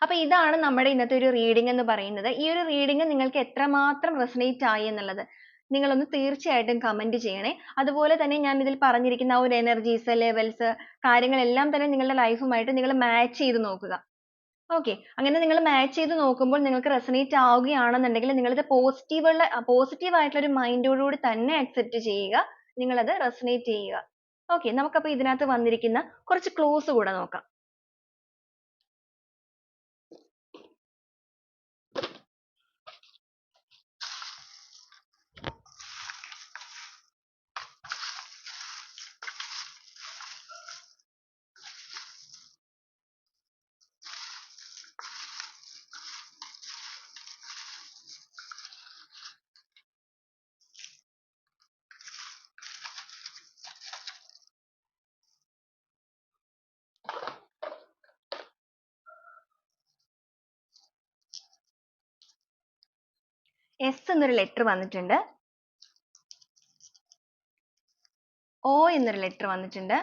അപ്പൊ ഇതാണ് നമ്മുടെ ഇന്നത്തെ ഒരു റീഡിംഗ് എന്ന് പറയുന്നത്. ഈ ഒരു റീഡിംഗ് നിങ്ങൾക്ക് എത്രമാത്രം റെസൊനേറ്റ് ആയി എന്നുള്ളത് നിങ്ങളൊന്ന് തീർച്ചയായിട്ടും കമന്റ് ചെയ്യണേ. അതുപോലെ തന്നെ ഞാൻ ഇതിൽ പറഞ്ഞിരിക്കുന്ന ആ ഒരു എനർജീസ്, ലെവൽസ്, കാര്യങ്ങളെല്ലാം തന്നെ നിങ്ങളുടെ ലൈഫുമായിട്ട് നിങ്ങൾ മാച്ച് ചെയ്ത് നോക്കുക. ഓക്കെ, അങ്ങനെ നിങ്ങൾ മാച്ച് ചെയ്ത് നോക്കുമ്പോൾ നിങ്ങൾക്ക് റെസൊനേറ്റ് ആവുകയാണെന്നുണ്ടെങ്കിൽ നിങ്ങൾ ഇത് പോസിറ്റീവ് ആയിട്ടുള്ള ഒരു മൈൻഡോടുകൂടി തന്നെ അക്സെപ്റ്റ് ചെയ്യുക. നിങ്ങൾ അത് റെസൊനേറ്റ് ചെയ്യുക. ഓക്കെ, നമുക്കപ്പോൾ ഇതിനകത്ത് വന്നിരിക്കുന്ന കുറച്ച് ക്ലൂസ് കൂടെ നോക്കാം. എസ് എന്നൊരു ലെറ്റർ വന്നിട്ടുണ്ട്. ഒ എന്നൊരു ലെറ്റർ വന്നിട്ടുണ്ട്.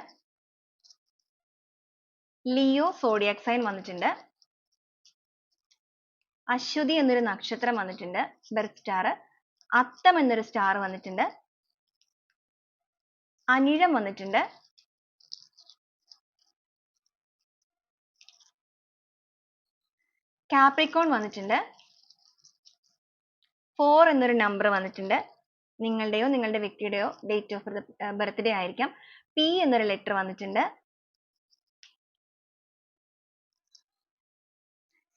ലിയോ സോഡിയാക് സൈൻ വന്നിട്ടുണ്ട്. അശ്വതി എന്നൊരു നക്ഷത്രം വന്നിട്ടുണ്ട്, ബെർത്ത് സ്റ്റാർ. അത്തം എന്നൊരു സ്റ്റാർ വന്നിട്ടുണ്ട്. അനിഴം വന്നിട്ടുണ്ട്. കാപ്രിക്കോൺ വന്നിട്ടുണ്ട്. 4 എന്നൊരു നമ്പർ വന്നിട്ടുണ്ട്. നിങ്ങളുടെയോ നിങ്ങളുടെ വ്യക്തിയുടെയോ ഡേറ്റ് ഓഫ് ബർത്ത്ഡേ ആയിരിക്കാം. പി എന്നൊരു ലെറ്റർ വന്നിട്ടുണ്ട്.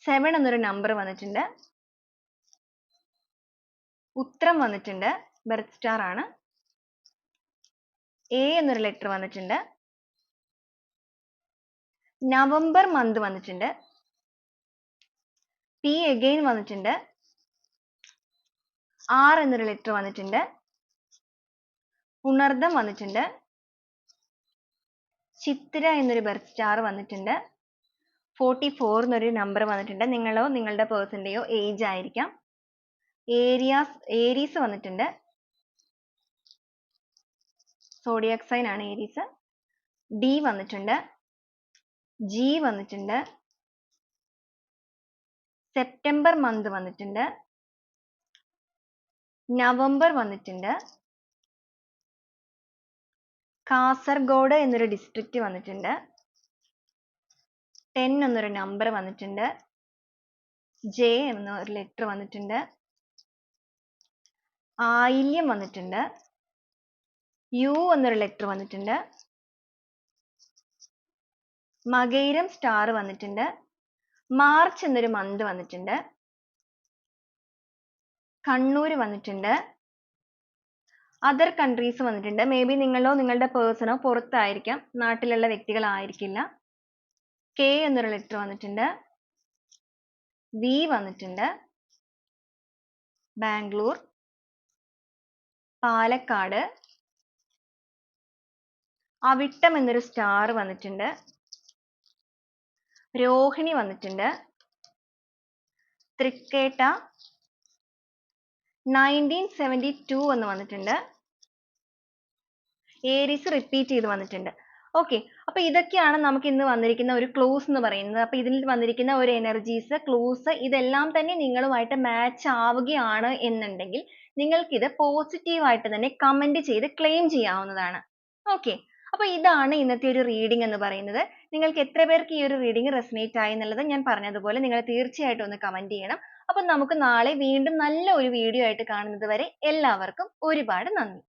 7 എന്നൊരു നമ്പർ വന്നിട്ടുണ്ട്. ഉത്രം വന്നിട്ടുണ്ട്, ബെർത്ത് സ്റ്റാർ ആണ്. എ എന്നൊരു ലെറ്റർ വന്നിട്ടുണ്ട്. നവംബർ മന്ത് വന്നിട്ടുണ്ട്. പി അഗൈൻ വന്നിട്ടുണ്ട്. ആർ എന്നൊരു ലെറ്റർ വന്നിട്ടുണ്ട്. ഉണർദം വന്നിട്ടുണ്ട്. ചിത്തിര എന്നൊരു ബെർത്ത് സ്റ്റാർ വന്നിട്ടുണ്ട്. 44 എന്നൊരു നമ്പർ വന്നിട്ടുണ്ട്. നിങ്ങളോ നിങ്ങളുടെ പേഴ്സന്റെയോ ഏജ് ആയിരിക്കാം. ഏരീസ് വന്നിട്ടുണ്ട്. സോഡിയാക് സൈൻ ആണ് ഏരീസ്. ഡി വന്നിട്ടുണ്ട്. ജി വന്നിട്ടുണ്ട്. സെപ്റ്റംബർ മന്ത് വന്നിട്ടുണ്ട്. നവംബർ വന്നിട്ടുണ്ട്. കാസർഗോഡ് എന്നൊരു ഡിസ്ട്രിക്റ്റ് വന്നിട്ടുണ്ട്. 10 എന്നൊരു നമ്പർ വന്നിട്ടുണ്ട്. ജെ എന്നൊരു ലെറ്റർ വന്നിട്ടുണ്ട്. ആയില്യം വന്നിട്ടുണ്ട്. യു എന്നൊരു ലെറ്റർ വന്നിട്ടുണ്ട്. മകയിരം സ്റ്റാർ വന്നിട്ടുണ്ട്. മാർച്ച് എന്നൊരു മന്ത് വന്നിട്ടുണ്ട്. കണ്ണൂർ വന്നിട്ടുണ്ട്. അതർ കൺട്രീസ് വന്നിട്ടുണ്ട്. മേ ബി നിങ്ങളോ നിങ്ങളുടെ പേഴ്സണോ പുറത്തായിരിക്കാം, നാട്ടിലുള്ള വ്യക്തികളായിരിക്കില്ല. കെ എന്നൊരു ലെറ്റർ വന്നിട്ടുണ്ട്. വി വന്നിട്ടുണ്ട്. ബാംഗ്ലൂർ, പാലക്കാട്. അവിട്ടം എന്നൊരു സ്റ്റാർ വന്നിട്ടുണ്ട്. രോഹിണി വന്നിട്ടുണ്ട്. തൃക്കേട്ട. 1972 എന്ന് വന്നിട്ടുണ്ട്. ഏരീസ് റിപ്പീറ്റ് ചെയ്ത് വന്നിട്ടുണ്ട്. ഓക്കെ. അപ്പൊ ഇതൊക്കെയാണ് നമുക്ക് ഇന്ന് വന്നിരിക്കുന്ന ഒരു ക്ലൂസ് എന്ന് പറയുന്നത്. അപ്പൊ ഇതിൽ വന്നിരിക്കുന്ന ഒരു എനർജീസ്, ക്ലൂസ് ഇതെല്ലാം തന്നെ നിങ്ങളുമായിട്ട് മാച്ച് ആവുകയാണ് എന്നുണ്ടെങ്കിൽ നിങ്ങൾക്കിത് പോസിറ്റീവ് ആയിട്ട് തന്നെ കമന്റ് ചെയ്ത് ക്ലെയിം ചെയ്യാവുന്നതാണ്. ഓക്കെ. അപ്പൊ ഇതാണ് ഇന്നത്തെ ഒരു റീഡിംഗ് എന്ന് പറയുന്നത്. നിങ്ങൾക്ക് എത്ര പേർക്ക് ഈ ഒരു റീഡിംഗ് റെസൊനേറ്റ് ആയി എന്നുള്ളത് ഞാൻ പറഞ്ഞതുപോലെ നിങ്ങൾ തീർച്ചയായിട്ടും ഒന്ന് കമന്റ് ചെയ്യണം. അപ്പൊ നമുക്ക് നാളെ വീണ്ടും നല്ല ഒരു വീഡിയോ ആയിട്ട് കാണുന്നത് വരെ എല്ലാവർക്കും ഒരുപാട് നന്ദി.